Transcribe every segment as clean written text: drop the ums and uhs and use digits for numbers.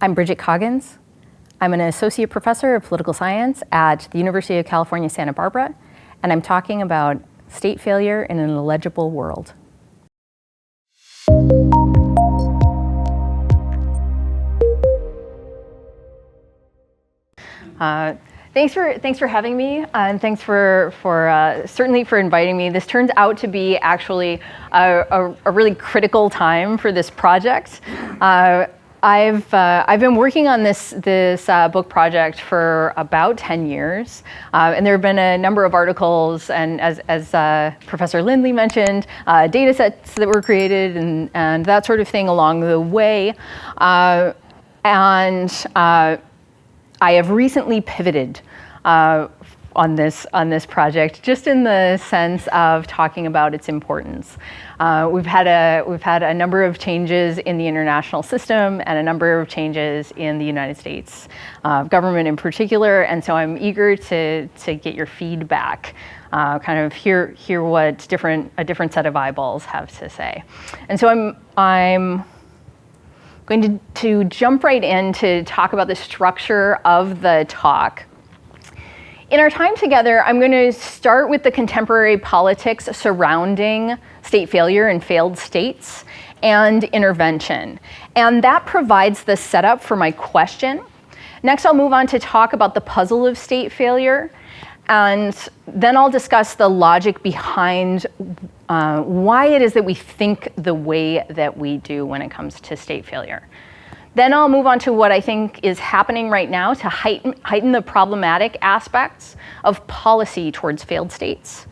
I'm Bridget Coggins. I'm an associate professor of political science at the University of California, Santa Barbara, and I'm talking about state failure in an illegible world. Thanks for having me, and thanks for certainly for inviting me. This turns out to be actually a really critical time for this project. I've been working on this book project for about 10 years, and there have been a number of articles, and as Professor Lindley mentioned, data sets that were created and that sort of thing along the way, and I have recently pivoted on this project, just in the sense of talking about its importance. We've had a number of changes in the international system and a number of changes in the United States government in particular, and so I'm eager to get your feedback, kind of hear what a different set of eyeballs have to say. And so I'm going to jump right in to talk about the structure of the talk. In our time together, I'm going to start with the contemporary politics surrounding state failure and failed states and intervention. And that provides the setup for my question. Next, I'll move on to talk about the puzzle of state failure. And then I'll discuss the logic behind why it is that we think the way that we do when it comes to state failure. Then I'll move on to what I think is happening right now to heighten the problematic aspects of policy towards failed states.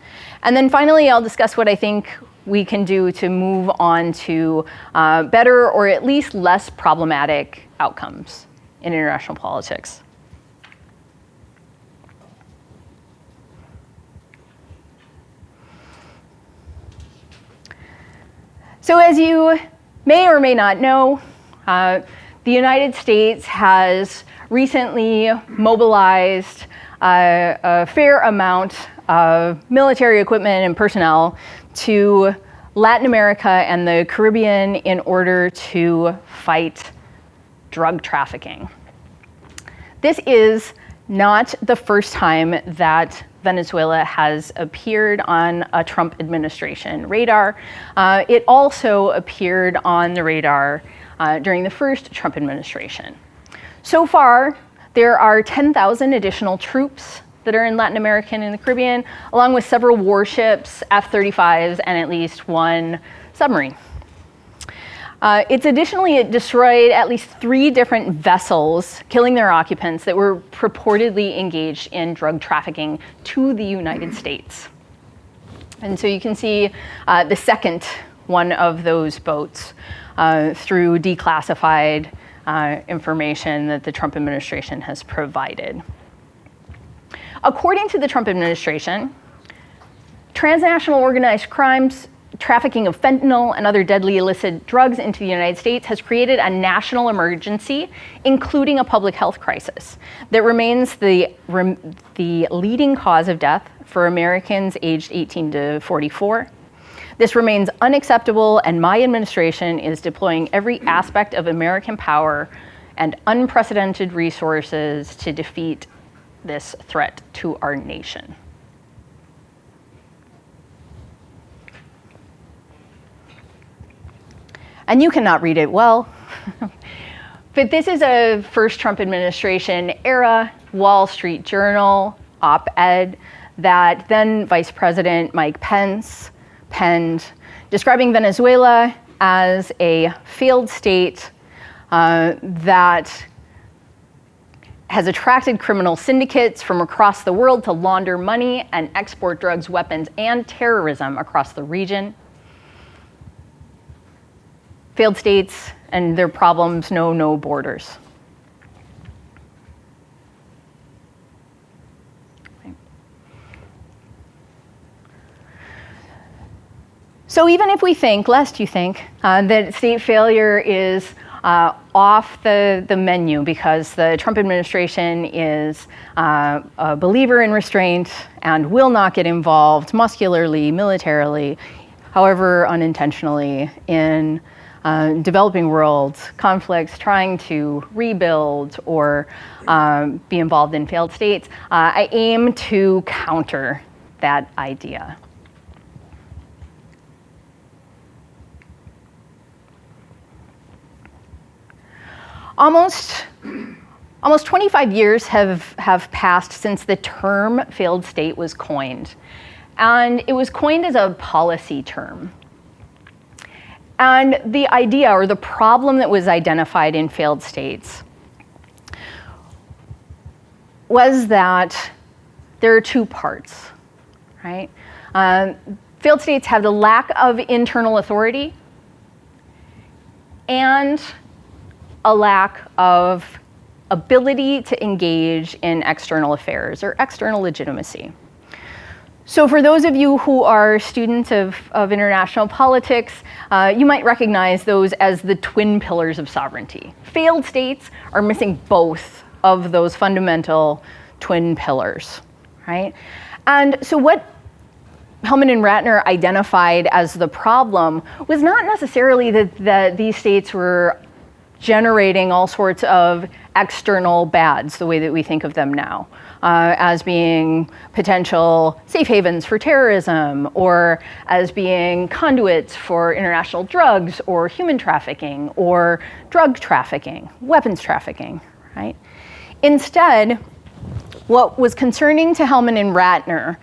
And then finally, I'll discuss what I think we can do to move on to better or at least less problematic outcomes in international politics. So as you may or may not know, the United States has recently mobilized a fair amount of military equipment and personnel to Latin America and the Caribbean in order to fight drug trafficking. This is not the first time that Venezuela has appeared on a Trump administration radar. It also appeared on the radar during the first Trump administration. So far, there are 10,000 additional troops that are in Latin America and in the Caribbean, along with several warships, F-35s, and at least one submarine. It's additionally destroyed at least 3 different vessels, killing their occupants that were purportedly engaged in drug trafficking to the United States. And so you can see the second one of those boats through declassified information that the Trump administration has provided. According to the Trump administration, transnational organized crimes, trafficking of fentanyl and other deadly illicit drugs into the United States has created a national emergency, including a public health crisis, that remains the leading cause of death for Americans aged 18 to 44. This remains unacceptable, and my administration is deploying every aspect of American power and unprecedented resources to defeat this threat to our nation. And you cannot read it well, but this is a first Trump administration era Wall Street Journal op-ed that then Vice President Mike Pence penned, describing Venezuela as a failed state that has attracted criminal syndicates from across the world to launder money and export drugs, weapons, and terrorism across the region. Failed states and their problems know no borders. So even if we think, lest you think, that state failure is off the menu because the Trump administration is a believer in restraint and will not get involved muscularly, militarily, however unintentionally, in developing world conflicts, trying to rebuild or be involved in failed states, I aim to counter that idea. Almost 25 years have passed since the term failed state was coined. And it was coined as a policy term. And the idea or the problem that was identified in failed states was that there are two parts, right? Failed states have the lack of internal authority and a lack of ability to engage in external affairs or external legitimacy. So for those of you who are students of international politics, you might recognize those as the twin pillars of sovereignty. Failed states are missing both of those fundamental twin pillars, right? And so what Hellman and Ratner identified as the problem was not necessarily that these states were generating all sorts of external bads, the way that we think of them now, as being potential safe havens for terrorism, or as being conduits for international drugs, or human trafficking, or drug trafficking, weapons trafficking, right? Instead, what was concerning to Hellman and Ratner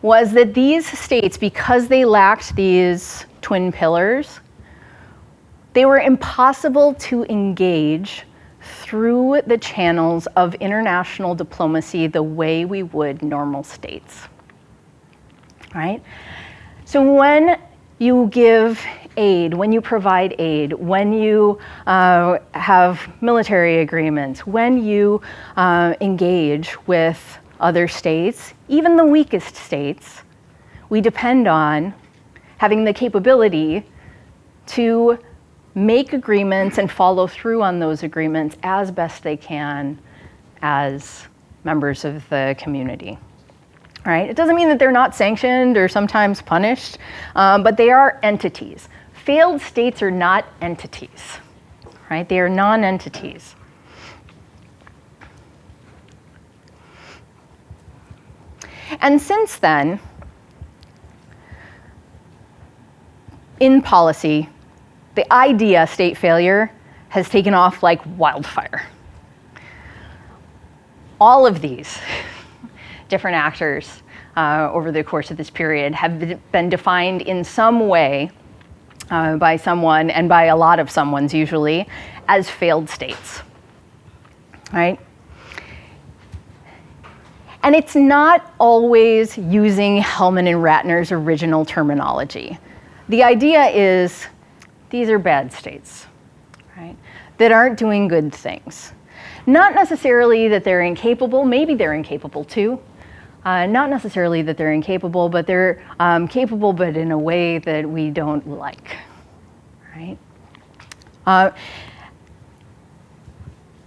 was that these states, because they lacked these twin pillars, they were impossible to engage through the channels of international diplomacy the way we would normal states, right? So when you give aid, when you provide aid, when you have military agreements, when you engage with other states, even the weakest states, we depend on having the capability to make agreements and follow through on those agreements as best they can as members of the community, right? It doesn't mean that they're not sanctioned or sometimes punished, but they are entities. Failed states are not entities, right? They are non-entities. And since then, in policy, the idea state failure has taken off like wildfire. All of these different actors over the course of this period have been defined in some way by someone, and by a lot of someones usually, as failed states, right? And it's not always using Hellman and Ratner's original terminology. The idea is these are bad states, right, that aren't doing good things. Not necessarily that they're incapable, maybe they're incapable too. Not necessarily that they're incapable, but they're capable, but in a way that we don't like, right?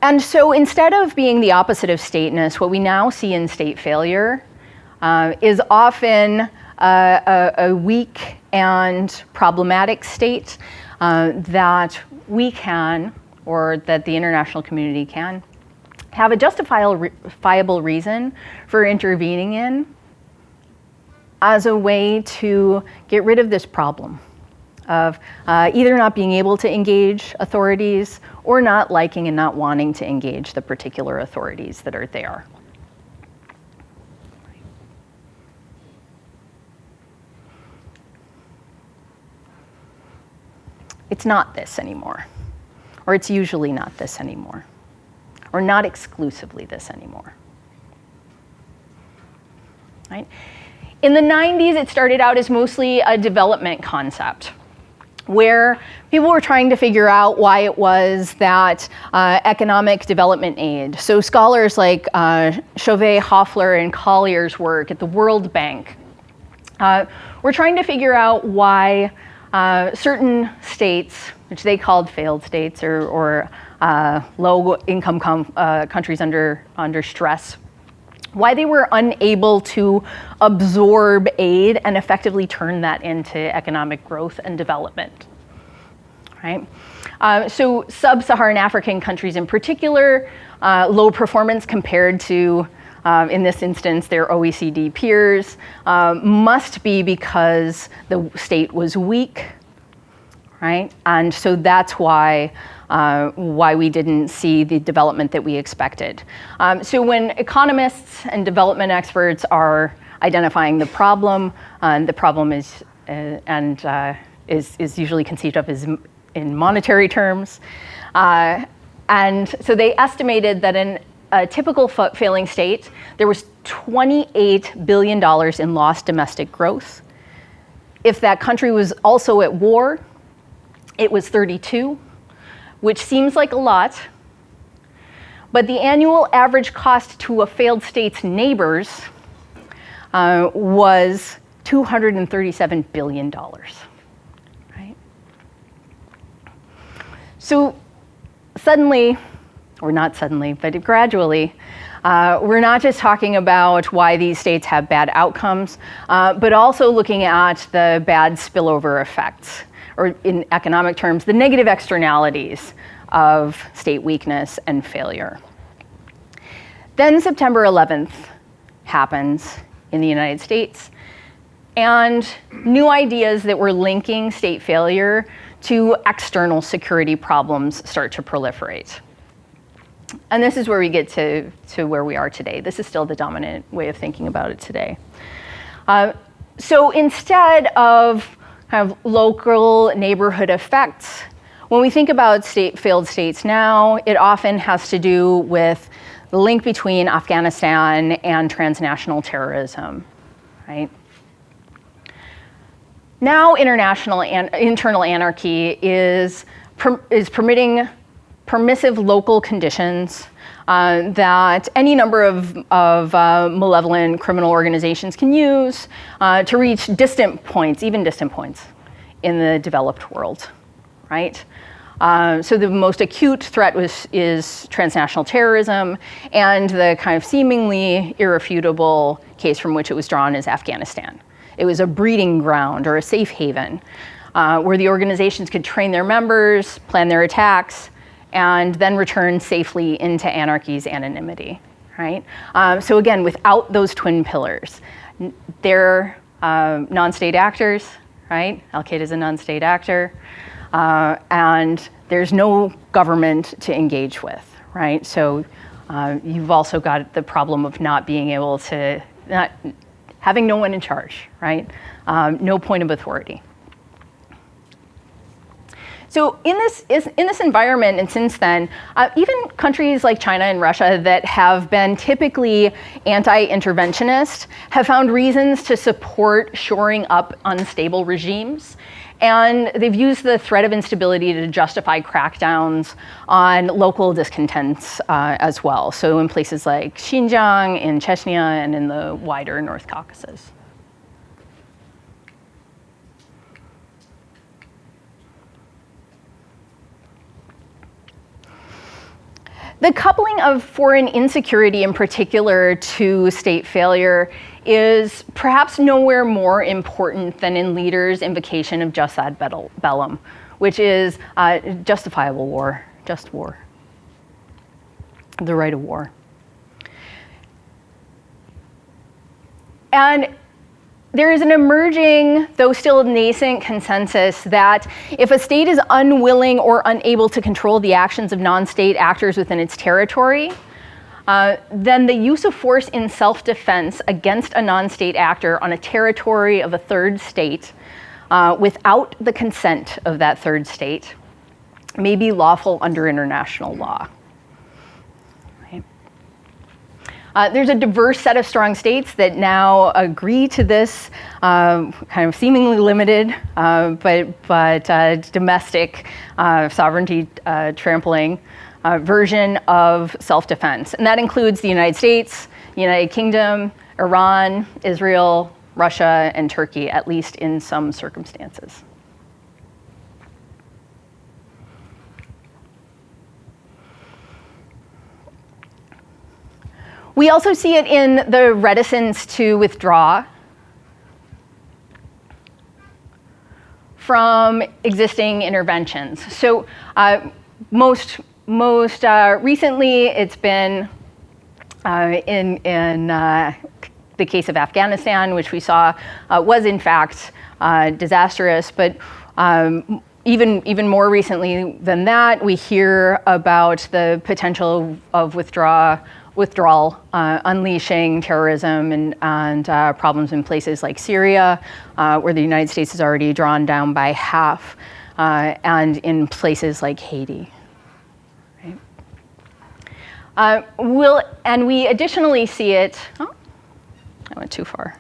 And so instead of being the opposite of stateness, what we now see in state failure is often a weak and problematic state that we can, or that the international community can, have a justifiable reason for intervening in as a way to get rid of this problem of either not being able to engage authorities or not liking and not wanting to engage the particular authorities that are there. It's not this anymore, or it's usually not this anymore, or not exclusively this anymore, right? In the 90s, it started out as mostly a development concept, where people were trying to figure out why it was that economic development aid, so scholars like Chauvet, Hoffler, and Collier's work at the World Bank, were trying to figure out why certain states, which they called failed states or low-income countries under stress, why they were unable to absorb aid and effectively turn that into economic growth and development, right? So sub-Saharan African countries in particular, low performance compared to, in this instance, their OECD peers, must be because the state was weak, right? And so that's why we didn't see the development that we expected. So when economists and development experts are identifying the problem is usually conceived of as in monetary terms. And so they estimated that in a typical failing state, there was $28 billion in lost domestic growth. If that country was also at war, it was 32, which seems like a lot, but the annual average cost to a failed state's neighbors was $237 billion, right? So suddenly, or not suddenly, but gradually, we're not just talking about why these states have bad outcomes, but also looking at the bad spillover effects, or in economic terms, the negative externalities of state weakness and failure. Then September 11th happens in the United States, and new ideas that were linking state failure to external security problems start to proliferate. And this is where we get to where we are today. This is still the dominant way of thinking about it today. So instead of kind of local neighborhood effects, when we think about failed states now, it often has to do with the link between Afghanistan and transnational terrorism, right? Now internal anarchy is permitting permissive local conditions that any number of malevolent criminal organizations can use to reach distant points, even distant points in the developed world, right? So the most acute threat is transnational terrorism, and the kind of seemingly irrefutable case from which it was drawn is Afghanistan. It was a breeding ground or a safe haven where the organizations could train their members, plan their attacks, and then return safely into anarchy's anonymity, right? So again, without those twin pillars, they're non-state actors, right? Al-Qaeda is a non-state actor, and there's no government to engage with, right? So you've also got the problem of not being able to, having no one in charge, right? No point of authority. So in this environment, and since then, even countries like China and Russia that have been typically anti-interventionist have found reasons to support shoring up unstable regimes. And they've used the threat of instability to justify crackdowns on local discontents as well. So in places like Xinjiang, in Chechnya, and in the wider North Caucasus. The coupling of foreign insecurity in particular to state failure is perhaps nowhere more important than in leaders' invocation of jus ad bellum, which is justifiable war, just war, the right of war. And there is an emerging, though still nascent, consensus that if a state is unwilling or unable to control the actions of non-state actors within its territory, then the use of force in self-defense against a non-state actor on a territory of a third state without the consent of that third state may be lawful under international law. There's a diverse set of strong states that now agree to this kind of seemingly limited but domestic sovereignty trampling version of self-defense. And that includes the United States, the United Kingdom, Iran, Israel, Russia, and Turkey, at least in some circumstances. We also see it in the reticence to withdraw from existing interventions. So most recently, it's been in the case of Afghanistan, which we saw was in fact disastrous, but even more recently than that, we hear about the potential of withdrawal, unleashing terrorism and problems in places like Syria, where the United States is already drawn down by half, and in places like Haiti. Right? And we additionally see it, oh, I went too far.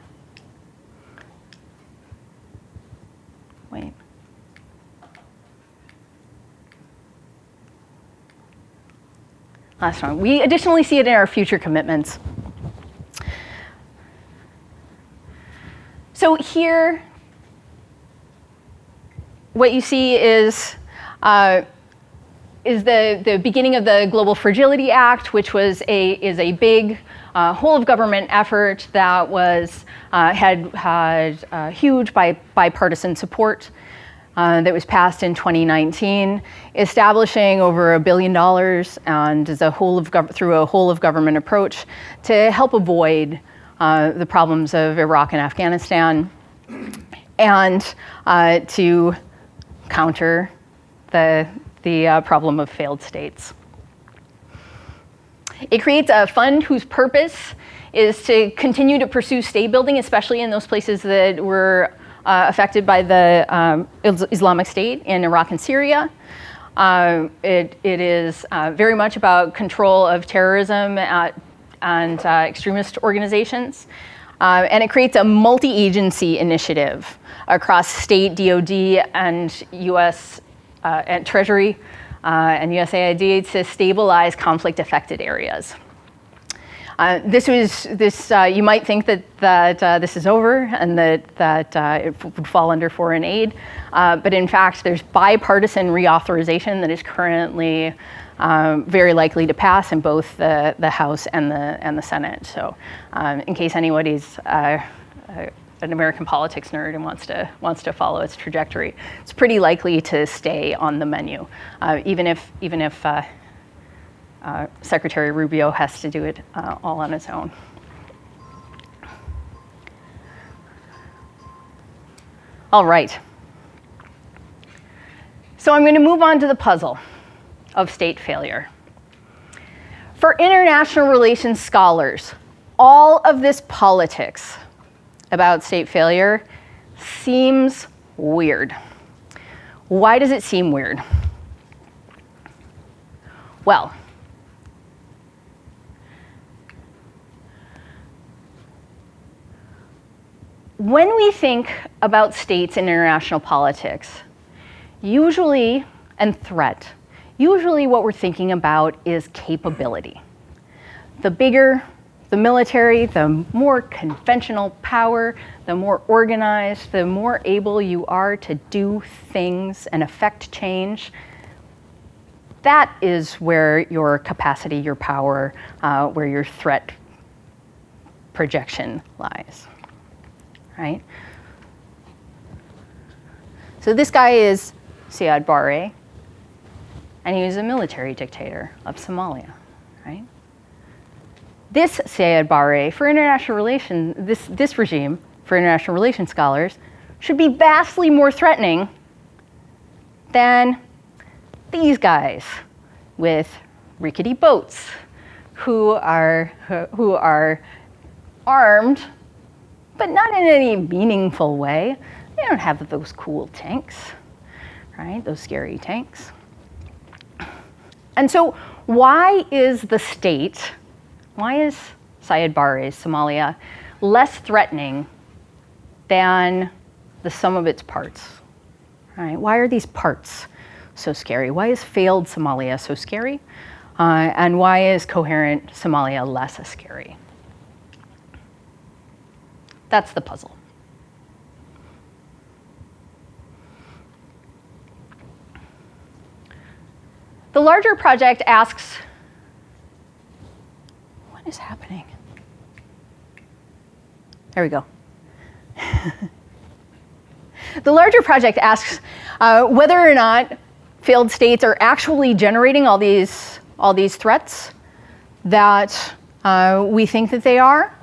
Wait. Last one. We additionally see it in our future commitments. So here, what you see is the beginning of the Global Fragility Act, which is a big whole of government effort that was had huge bipartisan support. That was passed in 2019, establishing over $1 billion and as through a whole of government approach to help avoid the problems of Iraq and Afghanistan, and to counter the problem of failed states. It creates a fund whose purpose is to continue to pursue state building, especially in those places that were affected by the Islamic State in Iraq and Syria. It is very much about control of terrorism and extremist organizations. And it creates a multi-agency initiative across state, DoD, and US and Treasury and USAID to stabilize conflict-affected areas. You might think that this is over and that it would fall under foreign aid, but in fact, there's bipartisan reauthorization that is currently very likely to pass in both the House and the Senate. So, in case anybody's an American politics nerd and wants to follow its trajectory, it's pretty likely to stay on the menu, even if Secretary Rubio has to do it all on its own. All right. So I'm going to move on to the puzzle of state failure. For international relations scholars, all of this politics about state failure seems weird. Why does it seem weird? Well, when we think about states in international politics, usually, and threat, usually what we're thinking about is capability. The bigger the military, the more conventional power, the more organized, the more able you are to do things and affect change. That is where your capacity, your power, where your threat projection lies. Right? So this guy is Siad Barre, and he was a military dictator of Somalia, right? This Siad Barre, for international relations, this regime for international relations scholars should be vastly more threatening than these guys with rickety boats who are armed, but not in any meaningful way. They don't have those cool tanks, right? Those scary tanks. And so why is the state, why is Siad Barre's Somalia less threatening than the sum of its parts? Right? Why are these parts so scary? Why is failed Somalia so scary? And why is coherent Somalia less scary? That's the puzzle. The larger project asks, what is happening? There we go. The larger project asks whether or not failed states are actually generating all these threats that we think that they are.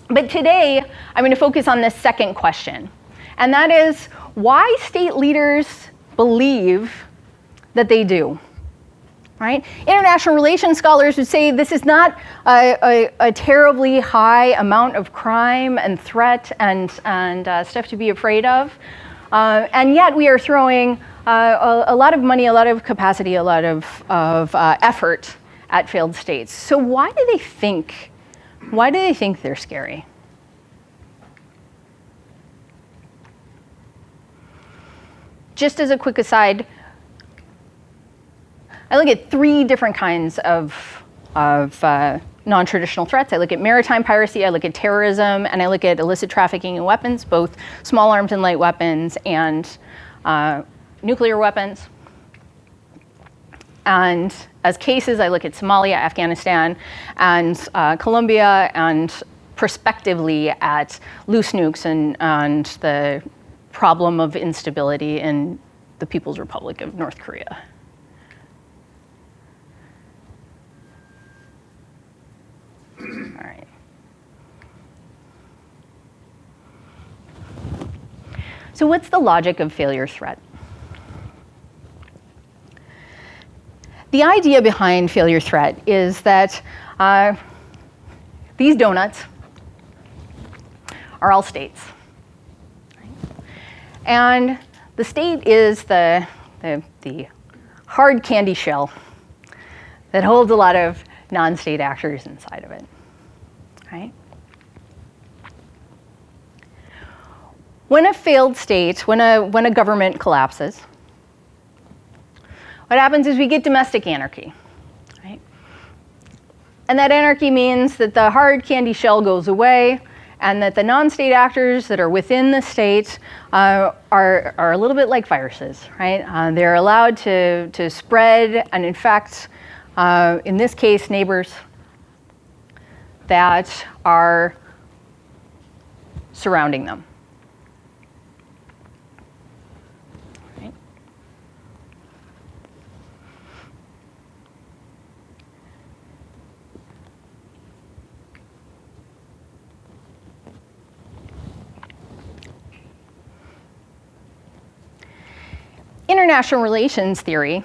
But today, I'm going to focus on this second question, and that is why state leaders believe that they do. Right? International relations scholars would say this is not a terribly high amount of crime and threat and stuff to be afraid of, and yet we are throwing a lot of money, a lot of capacity, a lot of effort at failed states. So why do they think they're scary? Just as a quick aside, I look at 3 different kinds of non-traditional threats. I look at maritime piracy, I look at terrorism, and I look at illicit trafficking in weapons, both small arms and light weapons, and nuclear weapons. And as cases, I look at Somalia, Afghanistan, and Colombia, and prospectively at loose nukes and the problem of instability in the People's Republic of North Korea. All right. So what's the logic of failure threat? The idea behind failure threat is that these donuts are all states. And the state is the hard candy shell that holds a lot of non-state actors inside of it, right? When a failed state, when a government collapses, what happens is we get domestic anarchy, right? And that anarchy means that the hard candy shell goes away and that the non-state actors that are within the state are a little bit like viruses, right? They're allowed to spread and infect, in this case, neighbors that are surrounding them. Right? International relations theory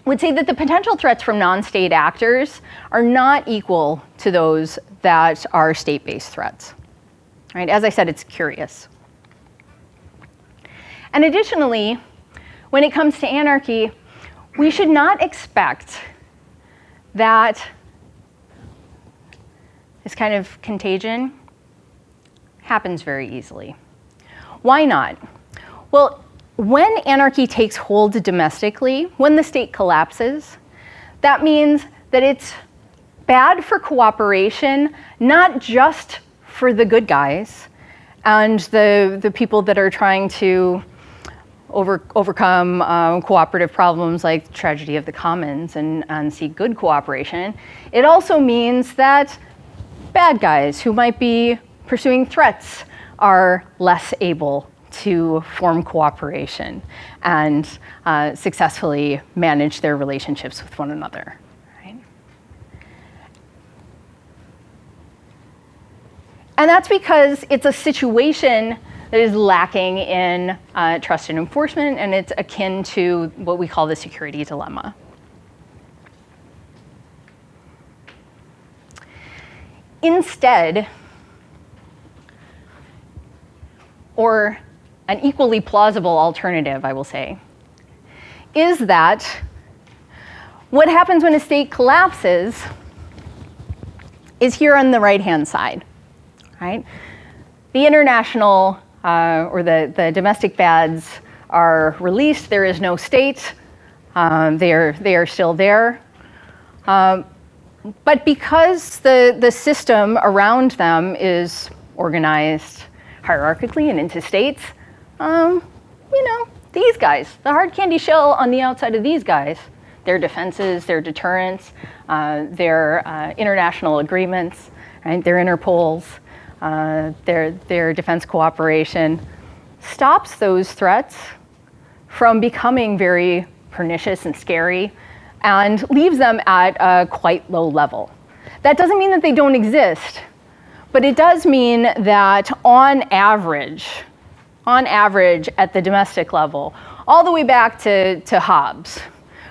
would say that the potential threats from non-state actors are not equal to those that are state-based threats. Right? As I said, it's curious. And additionally, when it comes to anarchy, we should not expect that this kind of contagion happens very easily. Why not? Well, when anarchy takes hold domestically, when the state collapses, that means that it's bad for cooperation, not just for the good guys and the people that are trying to overcome cooperative problems like the tragedy of the commons and seek good cooperation. It also means that bad guys who might be pursuing threats are less able to form cooperation and successfully manage their relationships with one another. Right? And that's because it's a situation that is lacking in trust and enforcement, and it's akin to what we call the security dilemma. Instead, or an equally plausible alternative, I will say, is that what happens when a state collapses is here on the right-hand side, right? The international or the domestic bads are released. There is no state. They are still there. But because the system around them is organized hierarchically and into states, these guys, the hard candy shell on the outside of these guys, their defenses, their deterrence, their international agreements, right? Their Interpols, their defense cooperation, stops those threats from becoming very pernicious and scary and leaves them at a quite low level. That doesn't mean that they don't exist, but it does mean that on average at the domestic level, all the way back to Hobbes,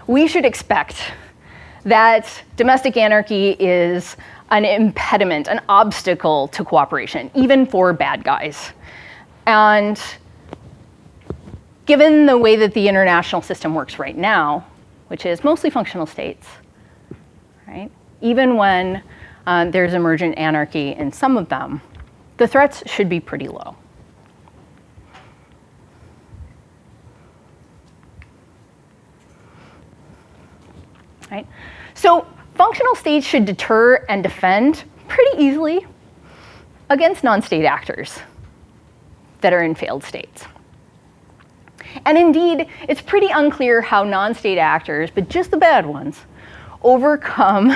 we should expect that domestic anarchy is an impediment, an obstacle to cooperation, even for bad guys. And given the way that the international system works right now, which is mostly functional states, right? Even when there's emergent anarchy in some of them, the threats should be pretty low. Right? So functional states should deter and defend pretty easily against non-state actors that are in failed states. And indeed, it's pretty unclear how non-state actors, but just the bad ones, overcome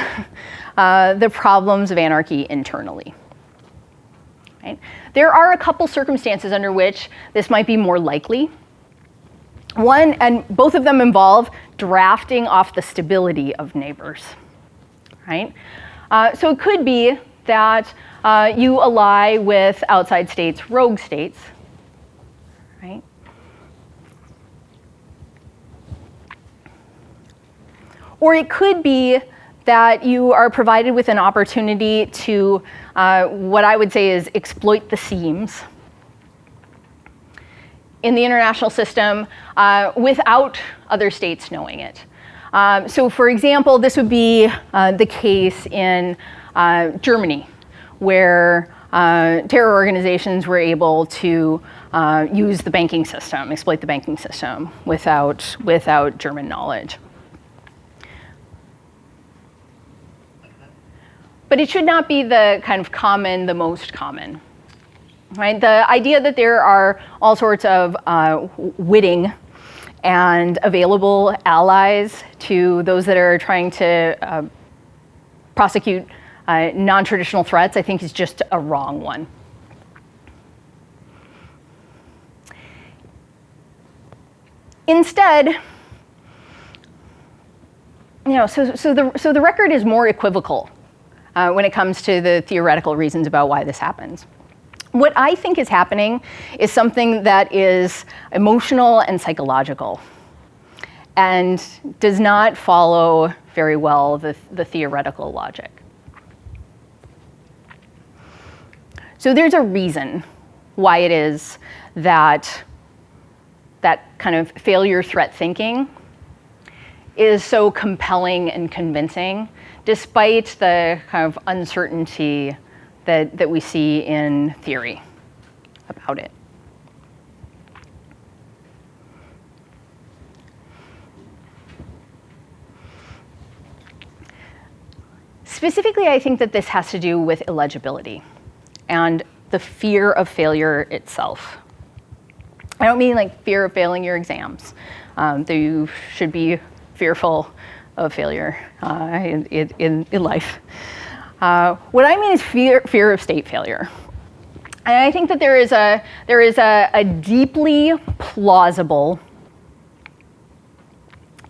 the problems of anarchy internally. Right? There are a couple circumstances under which this might be more likely. One, and both of them involve drafting off the stability of neighbors. Right? So it could be that you ally with outside states, rogue states, right? Or it could be that you are provided with an opportunity to, what I would say is exploit the seams in the international system without other states knowing it. So for example, this would be the case in Germany, where terror organizations were able to use the banking system, exploit the banking system without German knowledge. But it should not be the kind of common, the most common. Right? The idea that there are all sorts of witting and available allies to those that are trying to prosecute non-traditional threats, I think is just a wrong one. Instead, so the record is more equivocal when it comes to the theoretical reasons about why this happens. What I think is happening is something that is emotional and psychological and does not follow very well the theoretical logic. So there's a reason why it is that that kind of failure threat thinking is so compelling and convincing, despite the kind of uncertainty that we see in theory about it. Specifically, I think that this has to do with illegibility and the fear of failure itself. I don't mean like fear of failing your exams, though you should be fearful of failure in life. What I mean is fear of state failure. And I think that there is a deeply plausible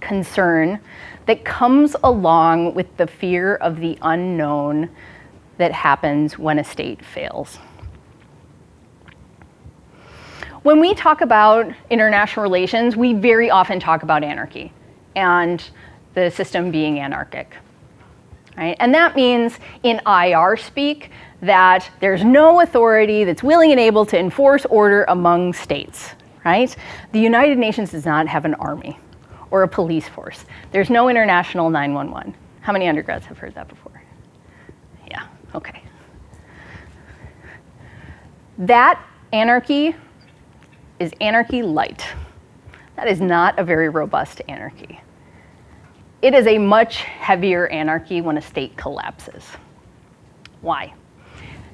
concern that comes along with the fear of the unknown that happens when a state fails. When we talk about international relations, we very often talk about anarchy and the system being anarchic. Right? And that means in IR speak that there's no authority that's willing and able to enforce order among states. Right? The United Nations does not have an army or a police force. There's no international 911. How many undergrads have heard that before? Yeah, okay. That anarchy is anarchy light. That is not a very robust anarchy. It is a much heavier anarchy when a state collapses. Why?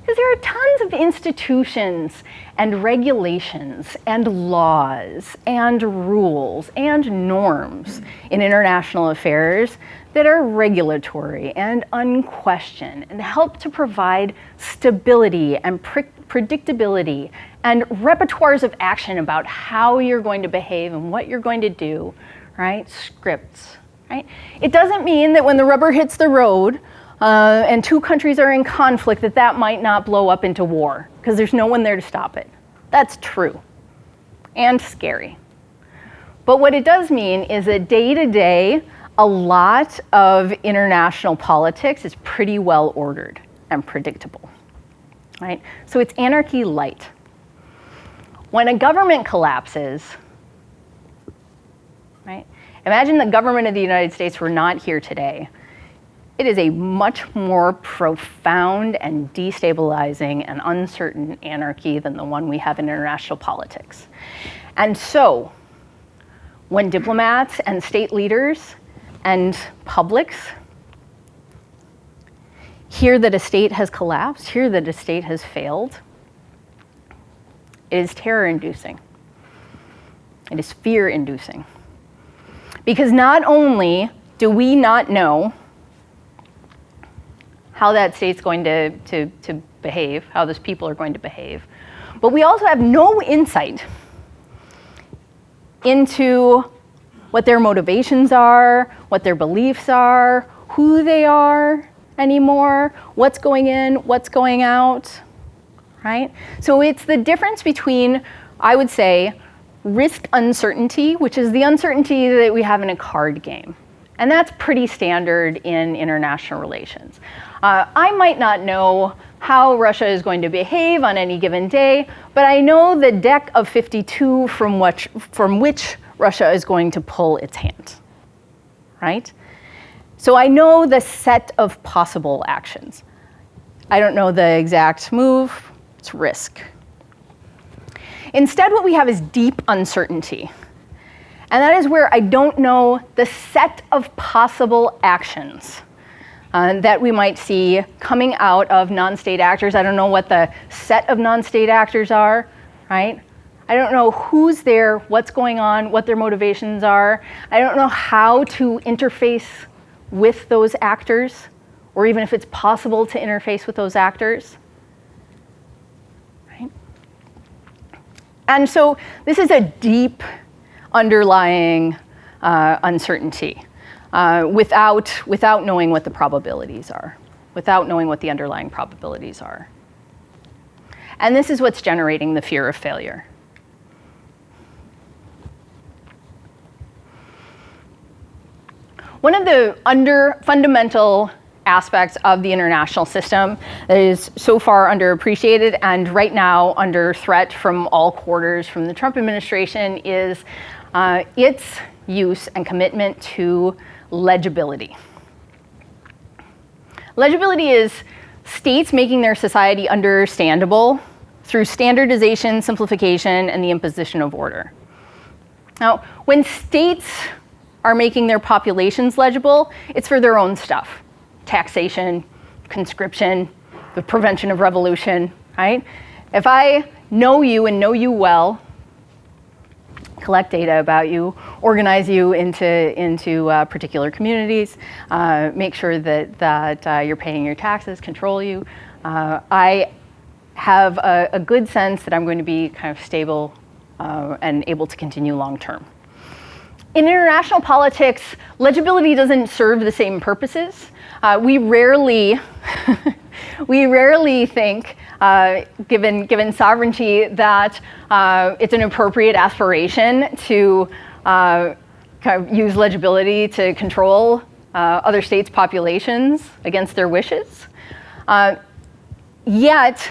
Because there are tons of institutions and regulations and laws and rules and norms in international affairs that are regulatory and unquestioned and help to provide stability and predictability and repertoires of action about how you're going to behave and what you're going to do, right? Scripts, right? It doesn't mean that when the rubber hits the road and two countries are in conflict that might not blow up into war, because there's no one there to stop it. That's true and scary. But what it does mean is that day to day, a lot of international politics is pretty well ordered and predictable, right? So it's anarchy light. When a government collapses, right? Imagine the government of the United States were not here today. It is a much more profound and destabilizing and uncertain anarchy than the one we have in international politics. And so, when diplomats and state leaders and publics hear that a state has collapsed, hear that a state has failed, it is terror-inducing. It is fear-inducing. Because not only do we not know how that state's going to behave, how those people are going to behave, but we also have no insight into what their motivations are, what their beliefs are, who they are anymore, what's going in, what's going out, right? So it's the difference between, I would say, risk uncertainty, which is the uncertainty that we have in a card game. And that's pretty standard in international relations. I might not know how Russia is going to behave on any given day, but I know the deck of 52 from which Russia is going to pull its hand, right? So I know the set of possible actions. I don't know the exact move, it's risk. Instead, what we have is deep uncertainty. And that is where I don't know the set of possible actions that we might see coming out of non-state actors. I don't know what the set of non-state actors are, right? I don't know who's there, what's going on, what their motivations are. I don't know how to interface with those actors, or even if it's possible to interface with those actors, right? And so this is a deep underlying uncertainty without knowing what the probabilities are, without knowing what the underlying probabilities are. And this is what's generating the fear of failure. One of the fundamental aspects of the international system that is so far underappreciated and right now under threat from all quarters from the Trump administration is its use and commitment to legibility. Legibility is states making their society understandable through standardization, simplification, and the imposition of order. Now, when states are making their populations legible, it's for their own stuff. Taxation, conscription, the prevention of revolution, right? If I know you and know you well, collect data about you, organize you into particular communities, make sure that you're paying your taxes, control you, I have a good sense that I'm going to be kind of stable and able to continue long term. In international politics, legibility doesn't serve the same purposes. We rarely think, given sovereignty, that it's an appropriate aspiration to kind of use legibility to control other states' populations against their wishes. Yet,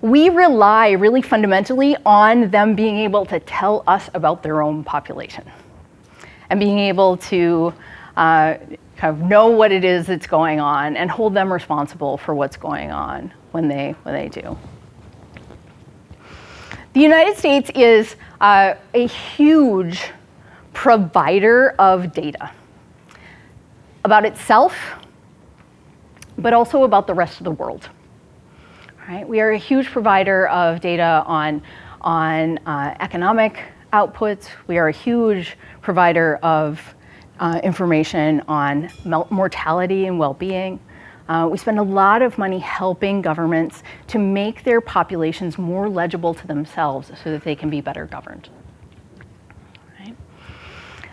we rely really fundamentally on them being able to tell us about their own population and being able to kind of know what it is that's going on and hold them responsible for what's going on when they do. The United States is a huge provider of data about itself, but also about the rest of the world. Right? We are a huge provider of data on economic outputs. We are a huge provider of information on mortality and well-being. We spend a lot of money helping governments to make their populations more legible to themselves so that they can be better governed. Right?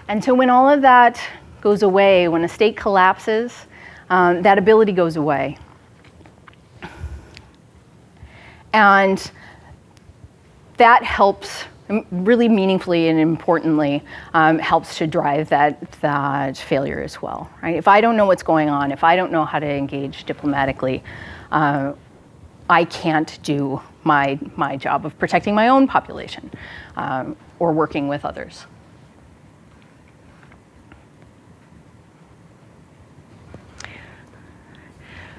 And so when all of that goes away, when a state collapses, that ability goes away. And that helps really meaningfully and importantly, helps to drive that failure as well, right? If I don't know what's going on, if I don't know how to engage diplomatically, I can't do my job of protecting my own population or working with others.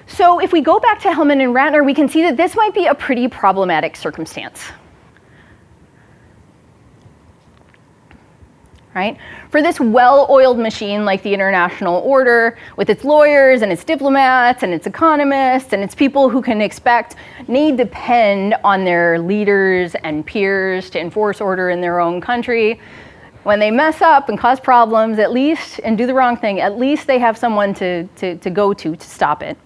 So if we go back to Hellman and Ratner, we can see that this might be a pretty problematic circumstance. Right? For this well-oiled machine like the international order, with its lawyers and its diplomats and its economists and its people who can need depend on their leaders and peers to enforce order in their own country. When they mess up and cause problems, at least, and do the wrong thing, at least they have someone to go to stop it.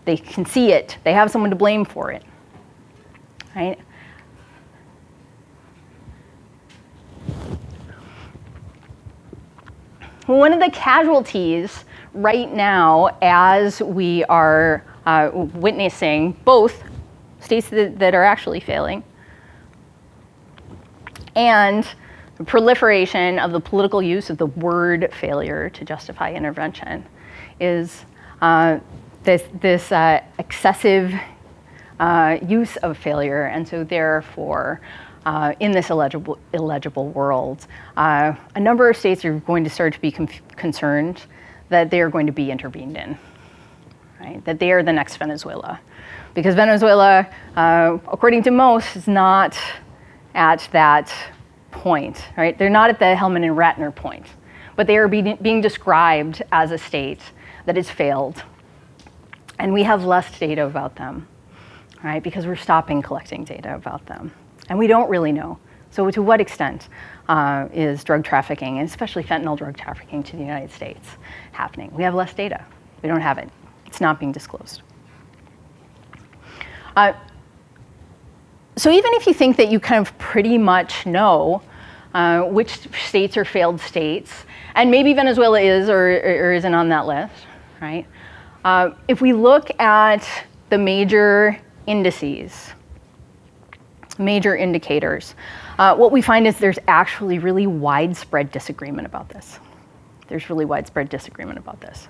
They can see it. They have someone to blame for it. Right? One of the casualties right now, as we are witnessing both states that are actually failing and the proliferation of the political use of the word failure to justify intervention, is this excessive use of failure. And so therefore, in this illegible world, a number of states are going to start to be concerned that they are going to be intervened in, right? That they are the next Venezuela. Because Venezuela, according to most, is not at that point, right? They're not at the Hellman and Ratner point, but they are being described as a state that has failed. And we have less data about them, right? Because we're stopping collecting data about them. And we don't really know. So to what extent is drug trafficking, and especially fentanyl drug trafficking to the United States, happening? We have less data. We don't have it. It's not being disclosed. So even if you think that you kind of pretty much know which states are failed states, and maybe Venezuela is or isn't on that list, right? If we look at the major indices, major indicators, what we find is there's actually really widespread disagreement about this. There's really widespread disagreement about this.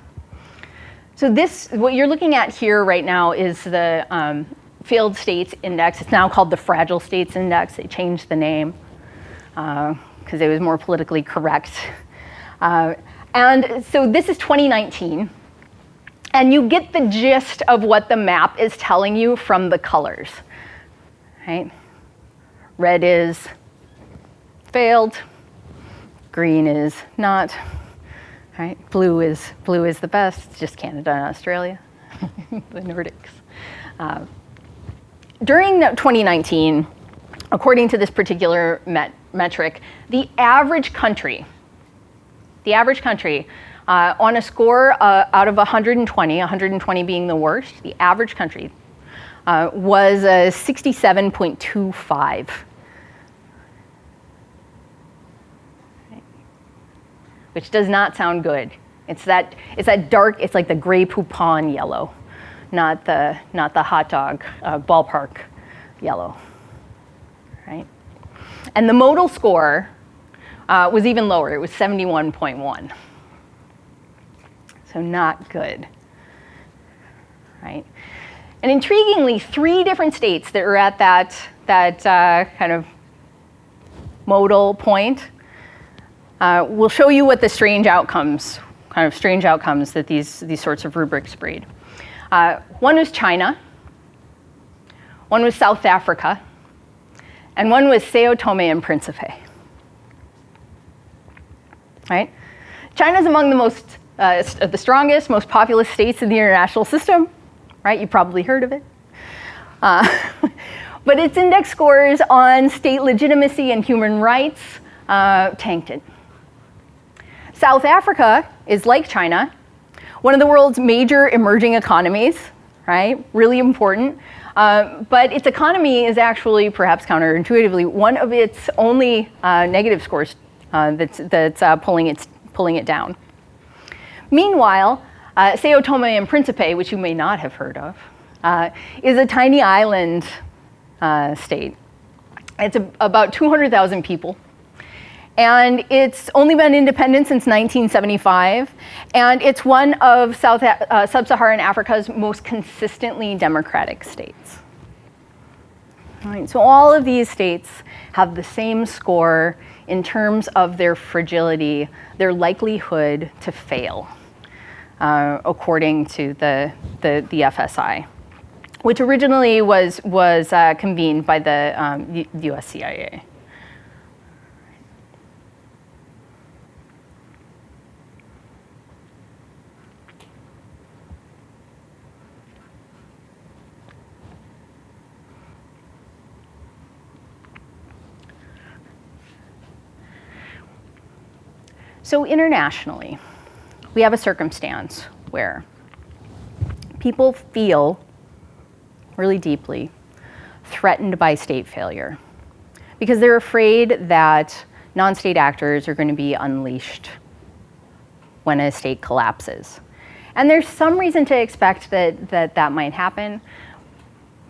So this, what you're looking at here right now is the failed states index. It's now called the fragile states index. They changed the name because it was more politically correct. And so this is 2019. And you get the gist of what the map is telling you from the colors, right? Red is failed, green is not, right? Blue is the best, it's just Canada and Australia, the Nordics. During 2019, according to this particular metric, the average country on a score out of 120 being the worst, the average country was a 67.25. Which does not sound good. It's that dark, it's like the gray poupon yellow, not the hot dog ballpark yellow, right? And the modal score was even lower. It was 71.1. So not good, right? And intriguingly, 3 different states that are at that kind of modal point will show you what the strange outcomes that these sorts of rubrics breed. One was China, one was South Africa, and one was Sao Tome and Principe. Right? China's among the strongest, most populous states in the international system, right? You probably heard of it. But its index scores on state legitimacy and human rights tanked it. South Africa is like China, one of the world's major emerging economies, right? Really important. But its economy is actually, perhaps counterintuitively, one of its only negative scores that's pulling it down. Meanwhile, Sao Tome and Principe, which you may not have heard of, is a tiny island state. It's about 200,000 people. And it's only been independent since 1975. And it's one of sub-Saharan Africa's most consistently democratic states. All right, so all of these states have the same score in terms of their fragility, their likelihood to fail, according to the FSI, which originally was convened by the US CIA. So internationally, we have a circumstance where people feel really deeply threatened by state failure because they're afraid that non-state actors are going to be unleashed when a state collapses. And there's some reason to expect that might happen,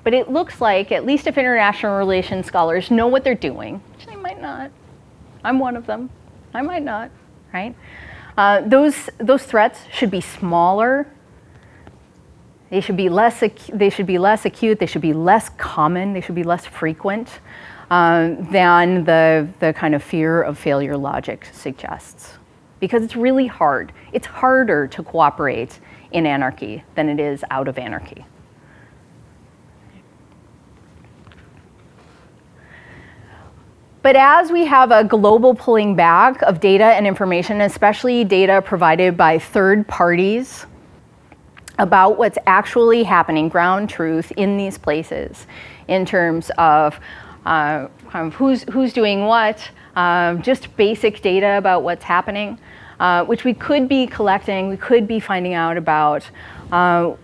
but it looks like, at least if international relations scholars know what they're doing, which they might not, I'm one of them, I might not, right? Those threats should be smaller. They should be less acute. They should be less common. They should be less frequent than the kind of fear of failure logic suggests. Because it's really hard. It's harder to cooperate in anarchy than it is out of anarchy. But as we have a global pulling back of data and information, especially data provided by third parties about what's actually happening, ground truth in these places, in terms of kind of who's doing what, just basic data about what's happening, which we could be collecting, we could be finding out about.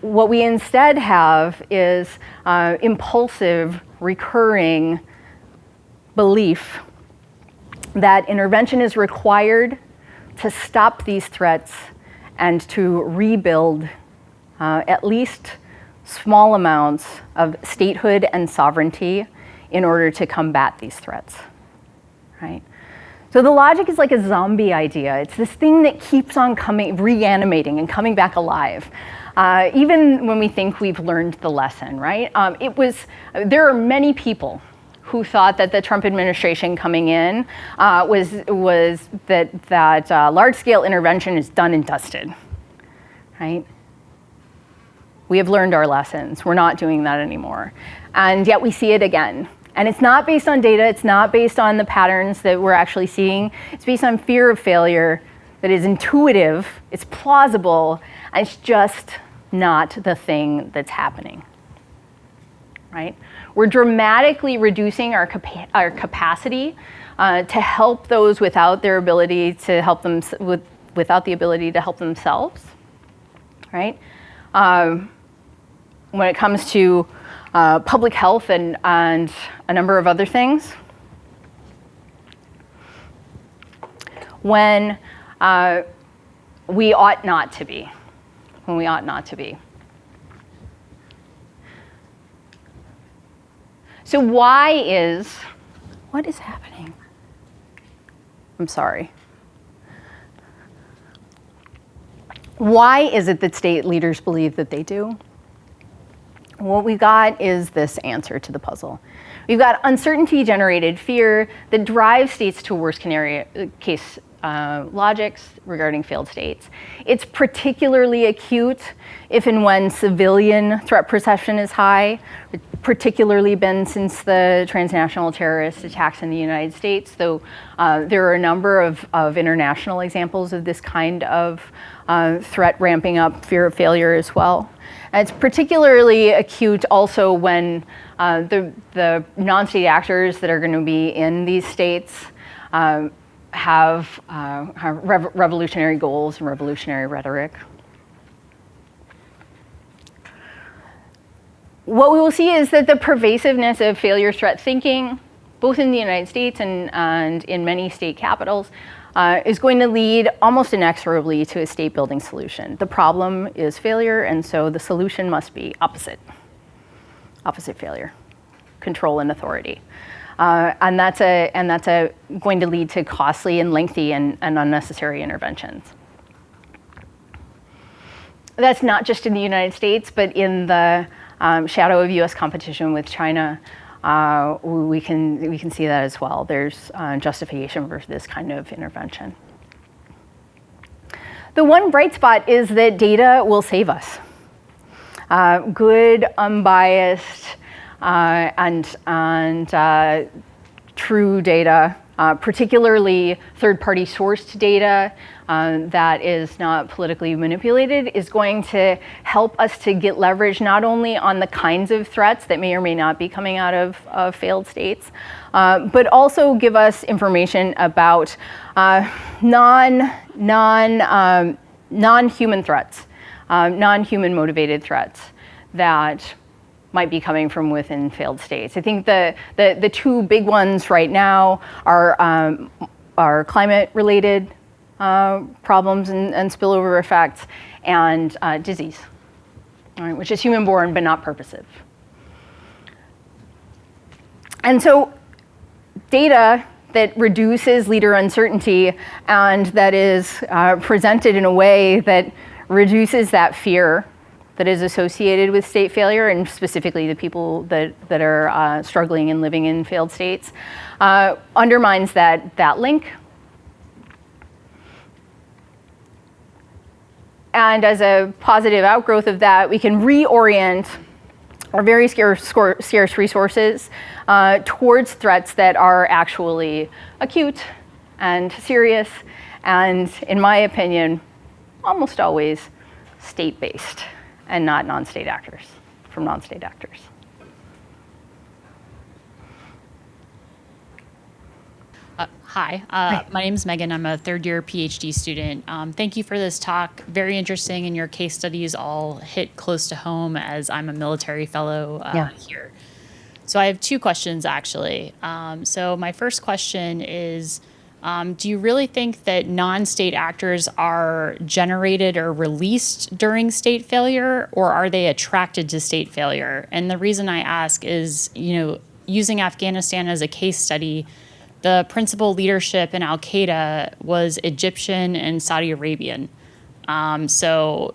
What we instead have is impulsive, recurring belief that intervention is required to stop these threats and to rebuild at least small amounts of statehood and sovereignty in order to combat these threats, right? So the logic is like a zombie idea. It's this thing that keeps on reanimating and coming back alive. Even when we think we've learned the lesson, right? There are many people who thought that the Trump administration coming in was that large-scale intervention is done and dusted, right? We have learned our lessons. We're not doing that anymore. And yet we see it again. And it's not based on data. It's not based on the patterns that we're actually seeing. It's based on fear of failure that is intuitive, it's plausible, and it's just not the thing that's happening, right? We're dramatically reducing our capacity to help those without their ability to help them, without the ability to help themselves, right? When it comes to public health and a number of other things, when we ought not to be, So what is happening? I'm sorry. Why is it that state leaders believe that they do? What we got is this answer to the puzzle. We've got uncertainty-generated fear that drives states to worst case logics regarding failed states. It's particularly acute if and when civilian threat perception is high, particularly been since the transnational terrorist attacks in the United States, though there are a number of international examples of this kind of threat ramping up fear of failure as well. And it's particularly acute also when the non-state actors that are going to be in these states have revolutionary goals and revolutionary rhetoric. What we will see is that the pervasiveness of failure threat thinking, both in the United States and in many state capitals, is going to lead almost inexorably to a state building solution. The problem is failure, and so the solution must be opposite failure, control and authority. And that's going to lead to costly and lengthy and unnecessary interventions. That's not just in the United States, but in the shadow of US competition with China, we can see that as well. There's justification for this kind of intervention. The one bright spot is that data will save us. Good, unbiased, and true data, particularly third-party sourced data that is not politically manipulated, is going to help us to get leverage not only on the kinds of threats that may or may not be coming out of failed states, but also give us information about non-human threats, non-human motivated threats that might be coming from within failed states. I think the two big ones right now are climate-related problems and spillover effects, and disease, right, which is human-borne but not purposive. And so data that reduces leader uncertainty and that is presented in a way that reduces that fear that is associated with state failure, and specifically the people that are struggling and living in failed states, undermines that link. And as a positive outgrowth of that, we can reorient our very scarce resources towards threats that are actually acute and serious, and in my opinion, almost always state-based and not non-state actors, from non-state actors. Hi, my name is Megan. I'm a third-year PhD student. Thank you for this talk. Very interesting, and your case studies all hit close to home as I'm a military fellow here. So I have two questions, actually. So my first question is, do you really think that non-state actors are generated or released during state failure, or are they attracted to state failure? And the reason I ask is, using Afghanistan as a case study, the principal leadership in al-Qaeda was Egyptian and Saudi Arabian. So,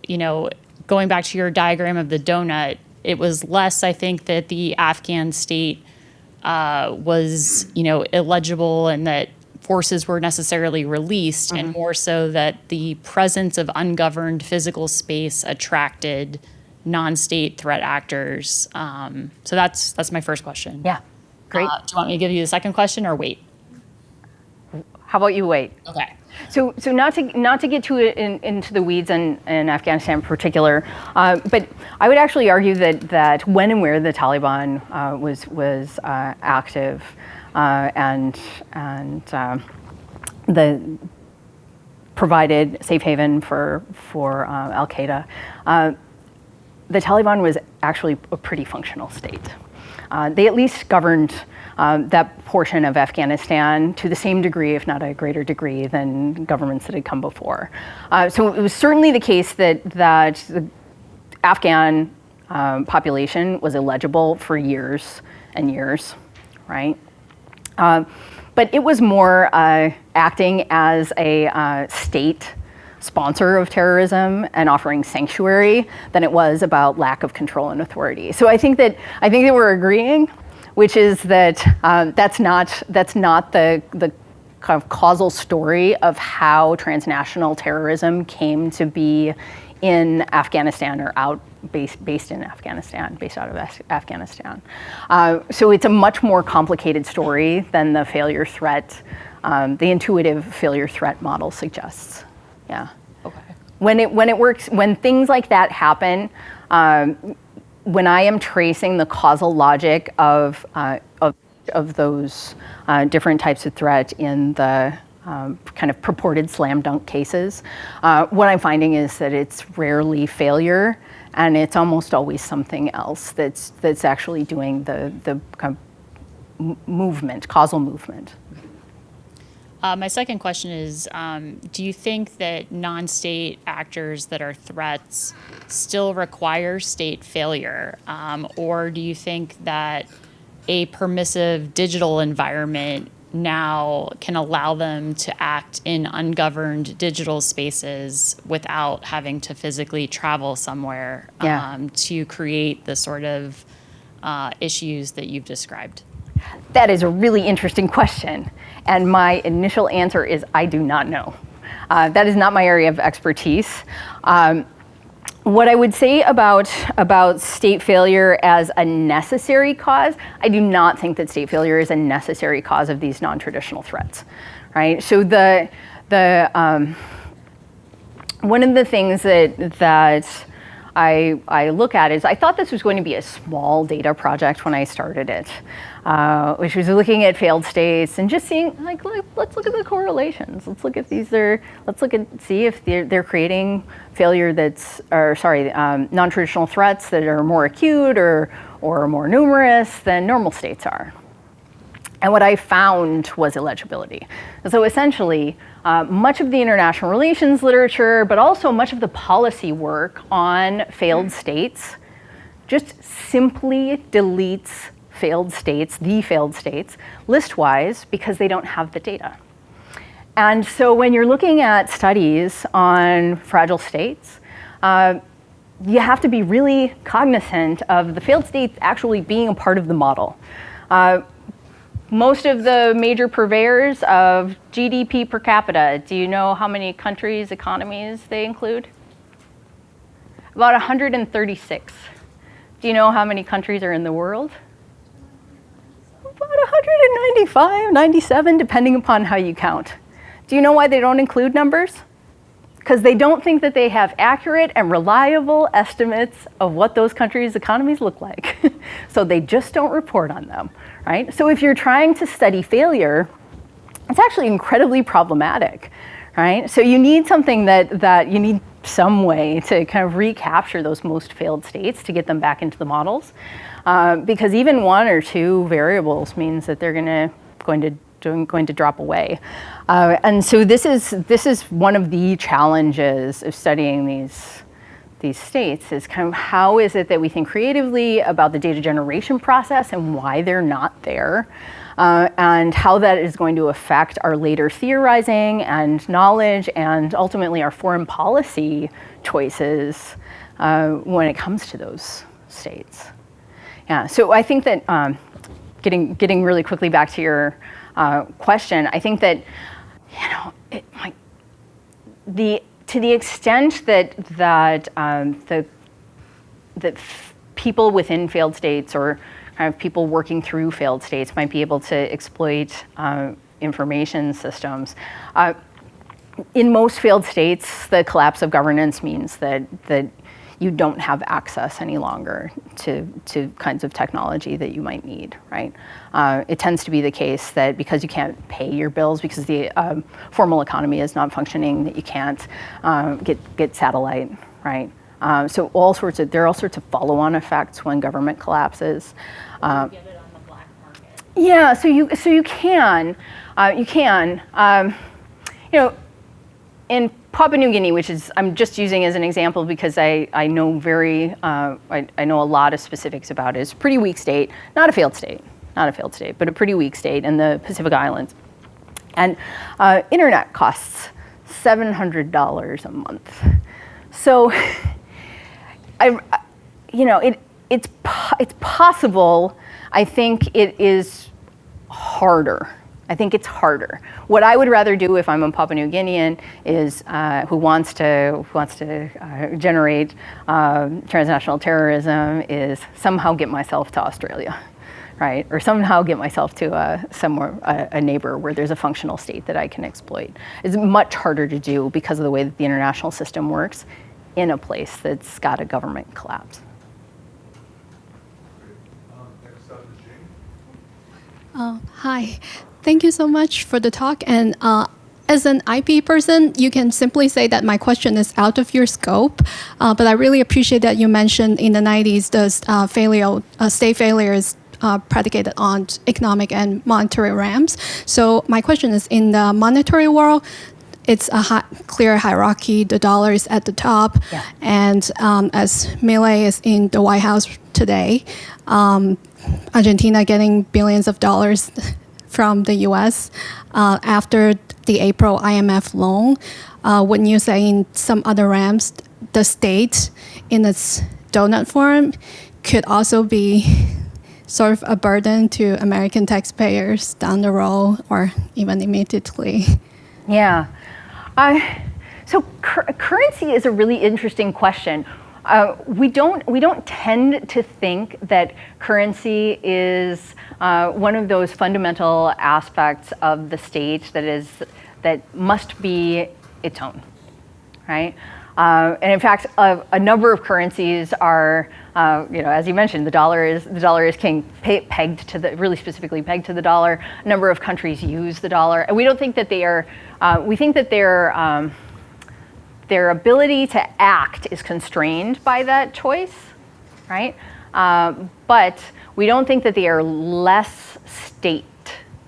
going back to your diagram of the donut, it was less, I think, that the Afghan state was, illegible and that forces were necessarily released, and more so that the presence of ungoverned physical space attracted non-state threat actors. So that's my first question. Yeah, great. Do you want me to give you the second question or wait? How about you wait? Okay. So not to get too into the weeds in Afghanistan in particular, but I would actually argue that when and where the Taliban was active and the provided safe haven for al-Qaeda, the Taliban was actually a pretty functional state. They at least governed that portion of Afghanistan to the same degree, if not a greater degree, than governments that had come before. So it was certainly the case that the Afghan population was illegible for years and years, right? But it was more acting as a state sponsor of terrorism and offering sanctuary than it was about lack of control and authority. So I think that we're agreeing, which is that that's not the kind of causal story of how transnational terrorism came to be in Afghanistan or based in Afghanistan, based out of Afghanistan. So it's a much more complicated story than the failure threat, the intuitive failure threat model suggests. Yeah. Okay. When it works, when things like that happen, when I am tracing the causal logic of those different types of threat in the kind of purported slam dunk cases. What I'm finding is that it's rarely failure, and it's almost always something else that's actually doing the kind of movement, causal movement. My second question is, do you think that non-state actors that are threats still require state failure? Or do you think that a permissive digital environment now can allow them to act in ungoverned digital spaces without having to physically travel somewhere to create the sort of issues that you've described? That is a really interesting question. And my initial answer is I do not know. That is not my area of expertise. What I would say about state failure as a necessary cause, I do not think that state failure is a necessary cause of these non-traditional threats, right? So one of the things that I look at is I thought this was going to be a small data project when I started it, which was looking at failed states and just seeing like let's look at the correlations. Let's look at see if they're creating failure non-traditional threats that are more acute or more numerous than normal states are. And what I found was illegibility. So essentially, much of the international relations literature, but also much of the policy work on failed states, just simply deletes the failed states, list-wise, because they don't have the data. And so when you're looking at studies on fragile states, you have to be really cognizant of the failed states actually being a part of the model. Most of the major purveyors of GDP per capita, do you know how many countries, economies they include? About 136. Do you know how many countries are in the world? About 195, 97, depending upon how you count. Do you know why they don't include numbers? Because they don't think that they have accurate and reliable estimates of what those countries' economies look like. So they just don't report on them, right? So if you're trying to study failure, it's actually incredibly problematic, right? So you need something that you need some way to kind of recapture those most failed states to get them back into the models. Because even one or two variables means that they're going to drop away. And so this is one of the challenges of studying these states is kind of how is it that we think creatively about the data generation process and why they're not there, and how that is going to affect our later theorizing and knowledge and ultimately our foreign policy choices when it comes to those states. Yeah, so I think that getting really quickly back to your question, I think that to the extent that people within failed states or kind of people working through failed states might be able to exploit information systems. In most failed states, the collapse of governance means that you don't have access any longer to kinds of technology that you might need, right? It tends to be the case that because you can't pay your bills, because the formal economy is not functioning, that you can't get satellite, right? So there are all sorts of follow-on effects when government collapses. Get it on the black market. Yeah, so you can. In Papua New Guinea, which is I'm just using as an example because I know I know a lot of specifics about it. It's a pretty weak state, not a failed state, but a pretty weak state in the Pacific Islands. And internet costs $700 a month. So, it's possible. I think it is harder. I think it's harder. What I would rather do if I'm a Papua New Guinean is who wants to generate transnational terrorism is somehow get myself to Australia, right? Or somehow get myself to a neighbor where there's a functional state that I can exploit. It's much harder to do because of the way that the international system works in a place that's got a government collapse. Next up is Jane. Hi. Thank you so much for the talk. And as an IP person, you can simply say that my question is out of your scope. But I really appreciate that you mentioned in the 90s the state failure is predicated on economic and monetary ramps. So my question is, in the monetary world, it's a clear hierarchy. The dollar is at the top. Yeah. And as Milei is in the White House today, Argentina getting billions of dollars from the U.S. After the April IMF loan. Wouldn't you say in some other ramps, the state in its donut form could also be sort of a burden to American taxpayers down the road or even immediately? Yeah. So currency is a really interesting question. We don't tend to think that currency is one of those fundamental aspects of the state that must be its own, right? And in fact, a number of currencies are, as you mentioned, the dollar is king, pegged to really specifically pegged to the dollar. A number of countries use the dollar, and we don't think that they are. We think that their ability to act is constrained by that choice, right? But we don't think that they are less state.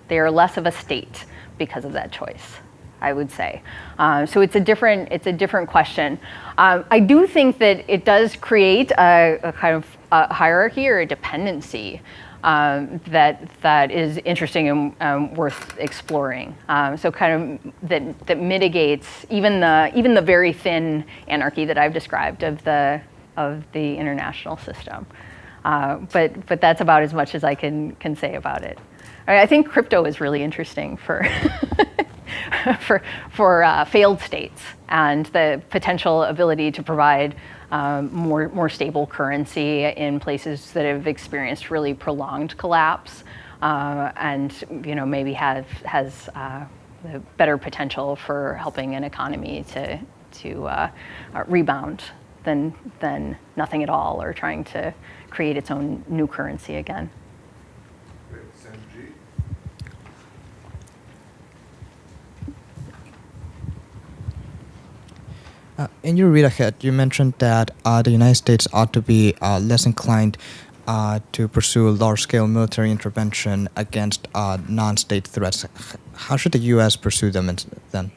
They are less of a state because of that choice, I would say. So it's a different question. I do think that it does create a kind of a hierarchy or a dependency that is interesting and worth exploring. So kind of that mitigates even the very thin anarchy that I've described of the international system. But that's about as much as I can say about it. I think crypto is really interesting for for failed states and the potential ability to provide more stable currency in places that have experienced really prolonged collapse, and maybe has the better potential for helping an economy to rebound than nothing at all or trying to create its own new currency again. In your read ahead, you mentioned that the United States ought to be less inclined to pursue large-scale military intervention against non-state threats. How should the U.S. pursue them then?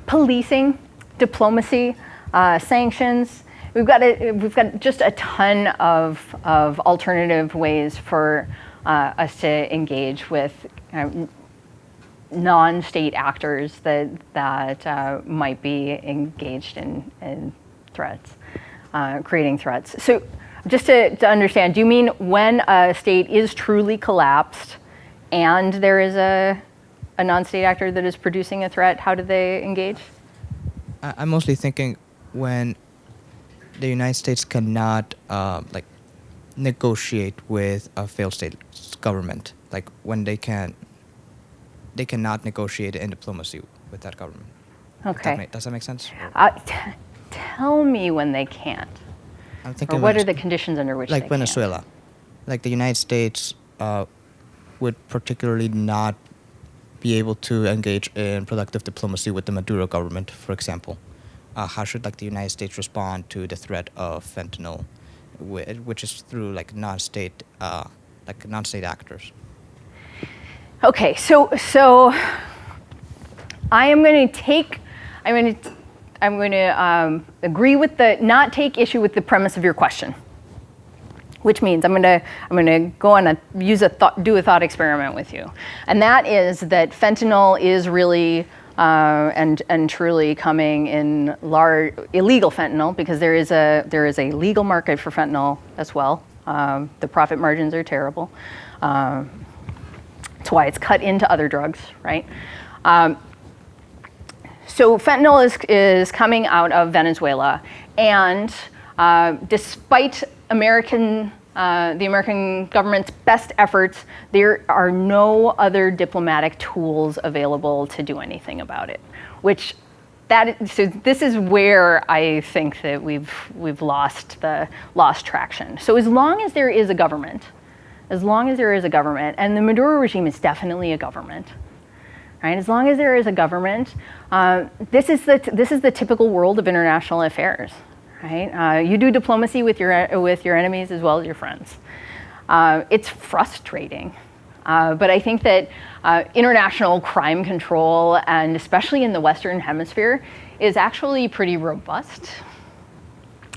Policing, diplomacy, sanctions. We've got just a ton of alternative ways for us to engage with non-state actors that might be engaged in threats, creating threats. So just to understand, do you mean when a state is truly collapsed and there is a non-state actor that is producing a threat, how do they engage? I'm mostly thinking when the United States cannot negotiate with a failed state government, like when they cannot negotiate in diplomacy with that government. Okay. Does that make sense? Tell me when they can't. I'm thinking. Or what are the conditions under which they can't? Like Venezuela. Like the United States would particularly not be able to engage in productive diplomacy with the Maduro government, for example. How should the United States respond to the threat of fentanyl, which is through non-state actors? Okay, so I'm going to agree with not take issue with the premise of your question, which means I'm going to go on do a thought experiment with you, and that is that fentanyl is really and truly coming in large illegal fentanyl, because there is a legal market for fentanyl as well. The profit margins are terrible. That's why it's cut into other drugs, right? So fentanyl is coming out of Venezuela, and despite the American government's best efforts, there are no other diplomatic tools available to do anything about it. So this is where I think that we've lost traction. So as long as there is a government, and the Maduro regime is definitely a government, right? As long as there is a government, this is the typical world of international affairs, right? You do diplomacy with your enemies as well as your friends. It's frustrating, but I think that international crime control, and especially in the Western Hemisphere, is actually pretty robust.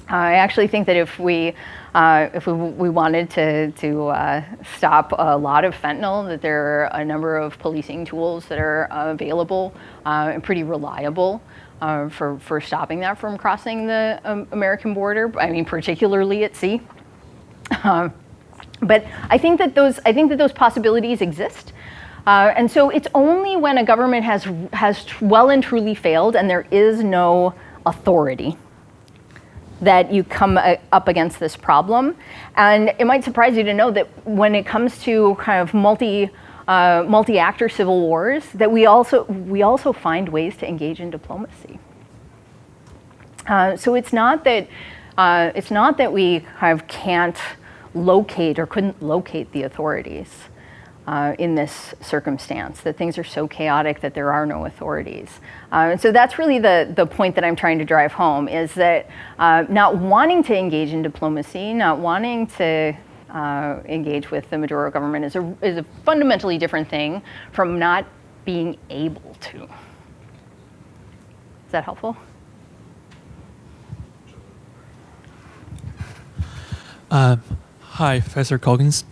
I actually think that if we wanted to stop a lot of fentanyl, that there are a number of policing tools that are available and pretty reliable for stopping that from crossing the American border. I mean, particularly at sea. But I think that those possibilities exist. And so it's only when a government has well and truly failed and there is no authority that you come up against this problem. And it might surprise you to know that when it comes to kind of multi-actor civil wars, that we also find ways to engage in diplomacy. So it's not that we kind of can't locate or couldn't locate the authorities in this circumstance, that things are so chaotic that there are no authorities. And so that's really the point that I'm trying to drive home, is that not wanting to engage in diplomacy, not wanting to engage with the Maduro government is a fundamentally different thing from not being able to. Is that helpful? Hi, Professor Coggins.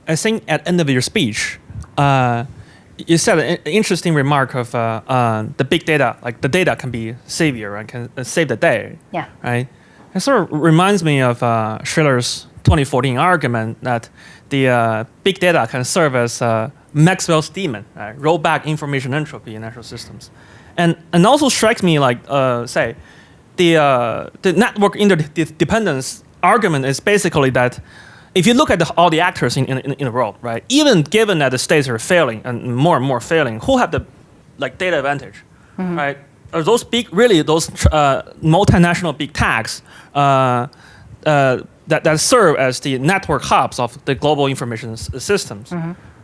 I think at the end of your speech, you said an interesting remark of the big data, like the data can be savior and can save the day. Yeah. Right? It sort of reminds me of Schiller's 2014 argument that the big data can serve as Maxwell's demon, right? Roll back information entropy in natural systems. And also strikes me like, say, the network interdependence argument is basically that if you look at all the actors in the world, right, even given that the states are failing and more failing, who have the data advantage, right? Are those multinational big techs that serve as the network hubs of the global information systems?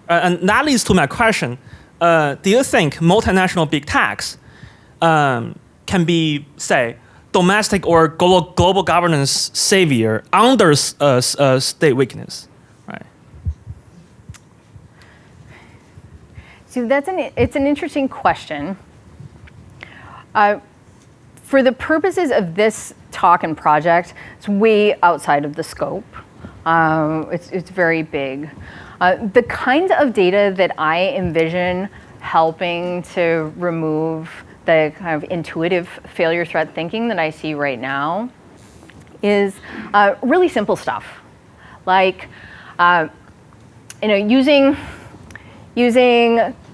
And that leads to my question: do you think multinational big techs can be, say, domestic or global governance savior under state weakness, right? So it's an interesting question. For the purposes of this talk and project, it's way outside of the scope. It's very big. The kinds of data that I envision helping to remove the kind of intuitive failure threat thinking that I see right now is really simple stuff, like using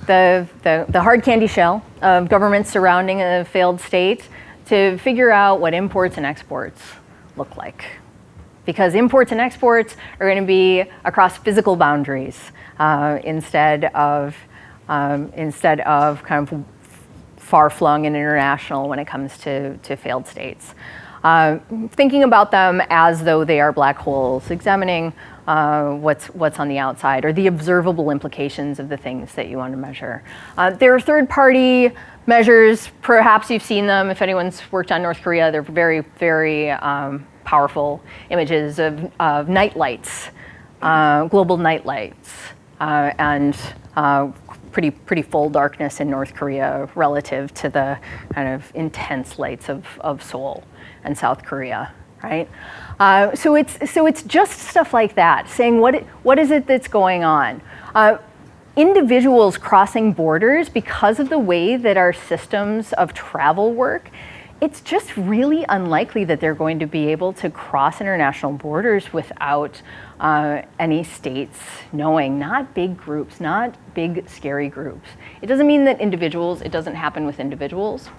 the hard candy shell of governments surrounding a failed state to figure out what imports and exports look like, because imports and exports are going to be across physical boundaries instead of kind of far-flung and international when it comes to failed states. Thinking about them as though they are black holes, examining what's on the outside, or the observable implications of the things that you want to measure. There are third-party measures. Perhaps you've seen them. If anyone's worked on North Korea, they're very, very powerful images of night lights, global night lights, and pretty full darkness in North Korea relative to the kind of intense lights of Seoul and South Korea, right? So it's just stuff like that, saying what is it that's going on? Individuals crossing borders, because of the way that our systems of travel work, it's just really unlikely that they're going to be able to cross international borders without any states knowing, not big groups, not big scary groups. It doesn't mean that it doesn't happen with individuals.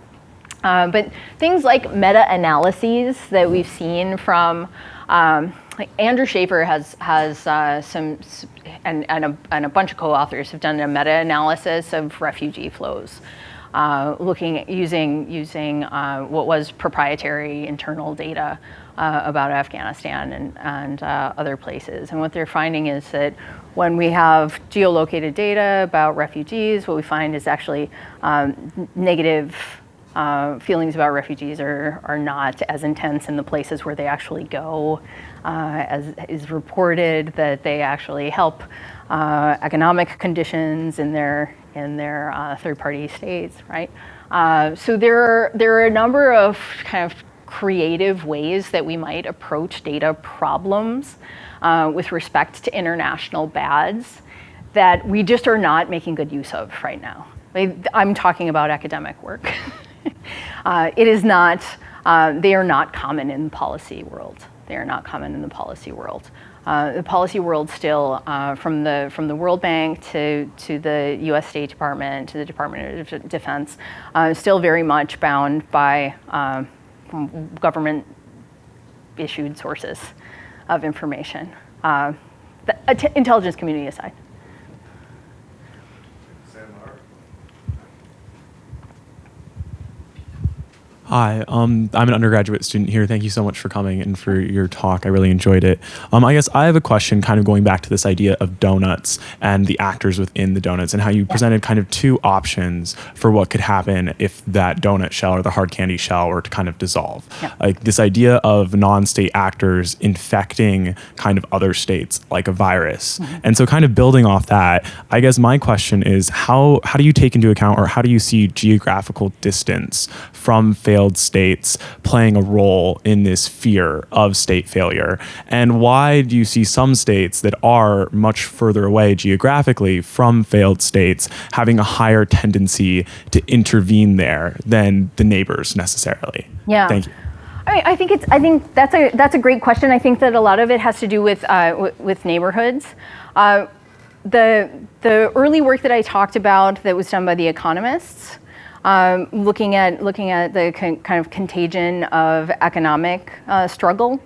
But things like meta-analyses that we've seen from, like Andrew Schaefer has some, and a bunch of co-authors have done a meta-analysis of refugee flows, looking at using what was proprietary internal data about Afghanistan and other places. And what they're finding is that when we have geolocated data about refugees, what we find is actually negative feelings about refugees are not as intense in the places where they actually go, as is reported that they actually help economic conditions in their third-party states, right? So there are a number of kind of creative ways that we might approach data problems with respect to international bads that we just are not making good use of right now. I'm talking about academic work. It is not, they are not common in the policy world. They are not common in the policy world. The policy world still, from the World Bank to the U.S. State Department to the Department of Defense, is still very much bound by government-issued sources of information. The intelligence community aside. Hi, I'm an undergraduate student here. Thank you so much for coming and for your talk. I really enjoyed it. I guess I have a question kind of going back to this idea of donuts and the actors within the donuts and how you presented kind of two options for what could happen if that donut shell or the hard candy shell were to kind of dissolve. Yeah. Like this idea of non-state actors infecting kind of other states like a virus. Mm-hmm. And so kind of building off that, I guess my question is how do you take into account or how do you see geographical distance from failed states playing a role in this fear of state failure? And why do you see some states that are much further away geographically from failed states having a higher tendency to intervene there than the neighbors necessarily? Yeah. Thank you. I think that's a great question. I think that a lot of it has to do with neighborhoods. The early work that I talked about that was done by the economists, looking at the kind of contagion of economic struggle.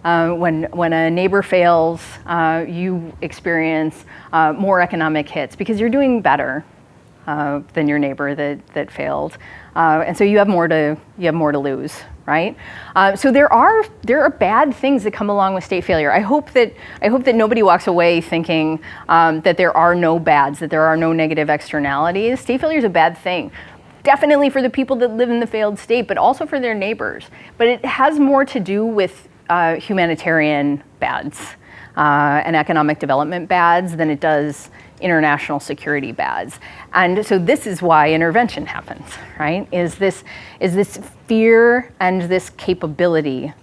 When a neighbor fails, you experience more economic hits because you're doing better than your neighbor that failed, and so you have more to lose, right? So there are bad things that come along with state failure. I hope that nobody walks away thinking that there are no bads, that there are no negative externalities. State failure is a bad thing. Definitely for the people that live in the failed state, but also for their neighbors. But it has more to do with humanitarian bads and economic development bads than it does international security bads. And so this is why intervention happens, right? Is this fear and this capability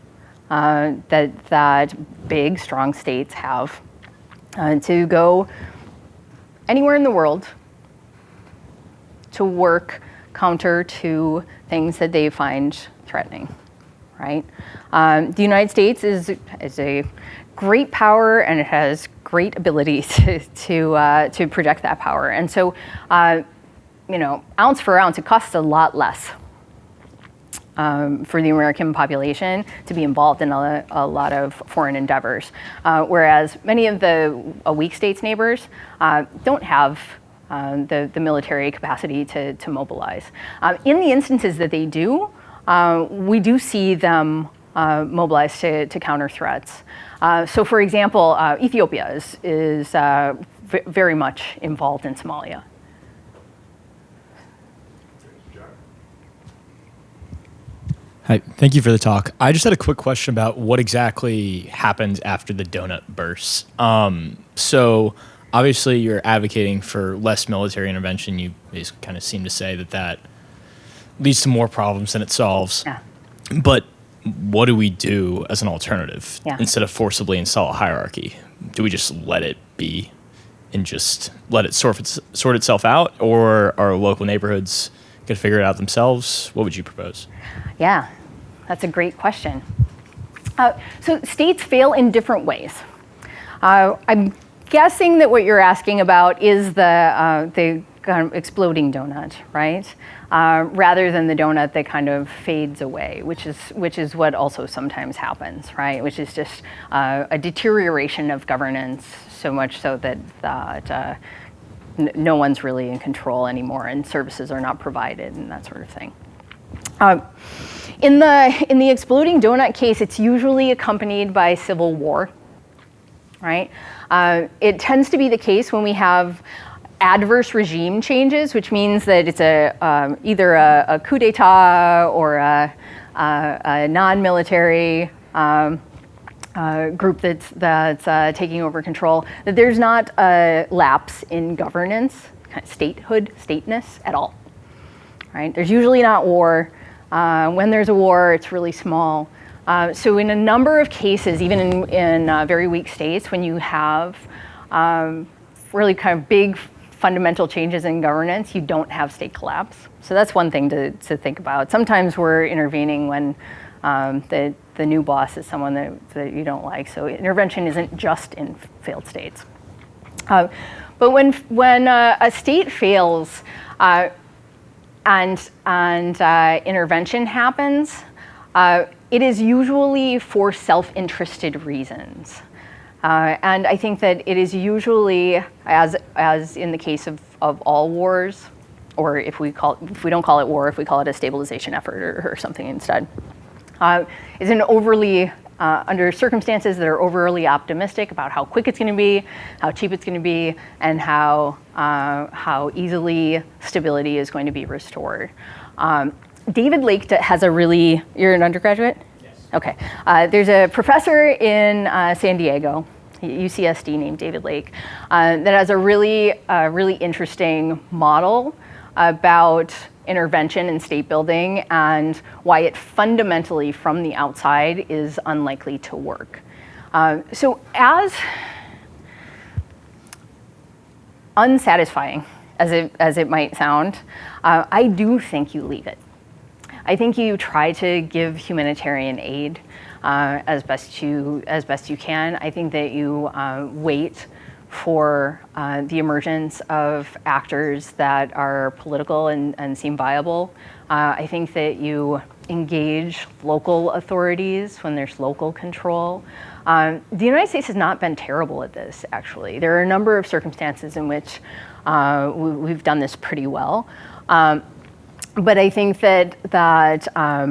that big, strong states have to go anywhere in the world to work counter to things that they find threatening, right? The United States is a great power and it has great ability to project that power. And so, ounce for ounce, it costs a lot less for the American population to be involved in a lot of foreign endeavors, whereas many of the weak states' neighbors don't have the military capacity to mobilize. In the instances that they do, we do see them mobilize to counter threats. So for example, Ethiopia is very much involved in Somalia. Hi, thank you for the talk. I just had a quick question about what exactly happens after the donut bursts. So obviously you're advocating for less military intervention. You basically kind of seem to say that leads to more problems than it solves. Yeah. But what do we do as an alternative instead of forcibly install a hierarchy? Do we just let it be and just let it sort itself out, or are local neighborhoods going to figure it out themselves? What would you propose? Yeah, that's a great question. So states fail in different ways. I'm guessing that what you're asking about is the kind of exploding donut, right? Rather than the donut that kind of fades away, which is what also sometimes happens, right? Which is just a deterioration of governance, so much so that no one's really in control anymore, and services are not provided, and that sort of thing. In the exploding donut case, it's usually accompanied by civil war, right? It tends to be the case when we have adverse regime changes, which means that it's either a coup d'etat or a non-military group that's taking over control, that there's not a lapse in governance, kind of stateness at all, right? There's usually not war. When there's a war, it's really small. So in a number of cases, even in very weak states, when you have really kind of big fundamental changes in governance, you don't have state collapse. So that's one thing to think about. Sometimes we're intervening when the new boss is someone that you don't like. So intervention isn't just in failed states. But when a state fails and intervention happens, it is usually for self-interested reasons. And I think that it is usually, as in the case of all wars, or if we don't call it war, if we call it a stabilization effort or something instead, is an overly, under circumstances that are overly optimistic about how quick it's going to be, how cheap it's going to be, and how easily stability is going to be restored. David Lake has a really, you're an undergraduate? Yes. Okay. There's a professor in San Diego, UCSD, named David Lake, that has a really interesting model about intervention and state building and why it fundamentally from the outside is unlikely to work. So as unsatisfying as it might sound, I do think you leave it. I think you try to give humanitarian aid as best you can. I think that you wait for the emergence of actors that are political and seem viable. I think that you engage local authorities when there's local control. The United States has not been terrible at this, actually. There are a number of circumstances in which we've done this pretty well. But I think that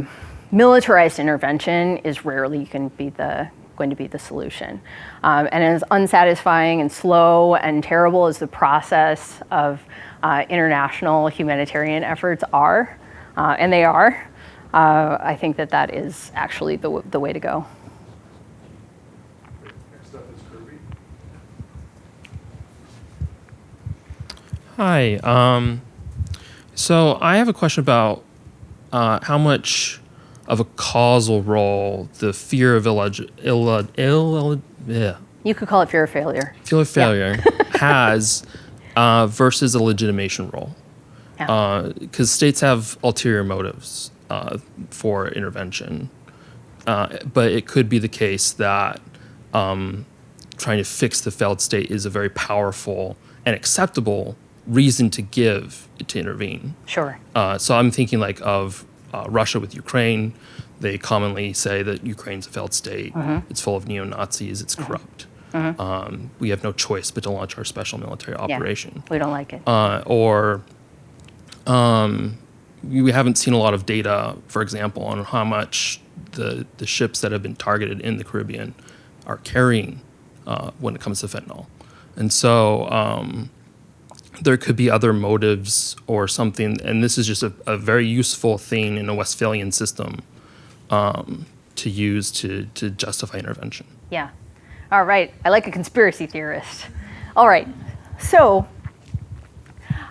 militarized intervention is rarely going to be the solution. And as unsatisfying and slow and terrible as the process of international humanitarian efforts are, and they are, I think that is actually the way to go. Next up is Kirby. Hi. So I have a question about how much of a causal role the fear of You could call it fear of failure. Fear of failure has versus a legitimation role. Because states have ulterior motives for intervention. But it could be the case that trying to fix the failed state is a very powerful and acceptable reason to give to intervene. Sure. So I'm thinking like of Russia with Ukraine. They commonly say that Ukraine's a failed state. It's full of neo-Nazis. It's corrupt. We have no choice but to launch our special military operation. We don't like it. We haven't seen a lot of data, for example, on how much the ships that have been targeted in the Caribbean are carrying when it comes to fentanyl. And so there could be other motives or something, and this is just a very useful thing in a Westphalian system to use to justify intervention. Yeah. All right. I like a conspiracy theorist. All right. So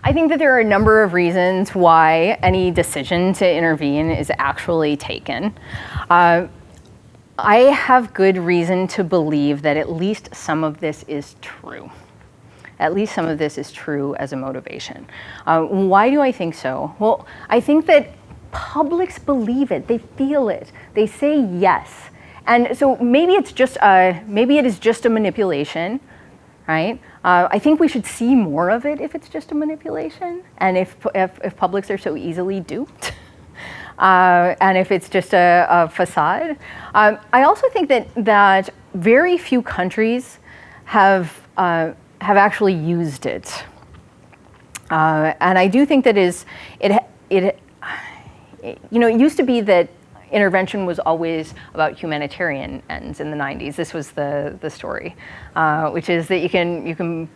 I think that there are a number of reasons why any decision to intervene is actually taken. I have good reason to believe that at least some of this is true. At least some of this is true as a motivation. Why do I think so? Well, I think that publics believe it. They feel it. They say yes. And so maybe it is just a manipulation, right? I think we should see more of it if it's just a manipulation, and if publics are so easily duped, and if it's just a facade. I also think that very few countries have actually used it, and I do think that it used to be that intervention was always about humanitarian ends in the 90s. This was the story, which is that you can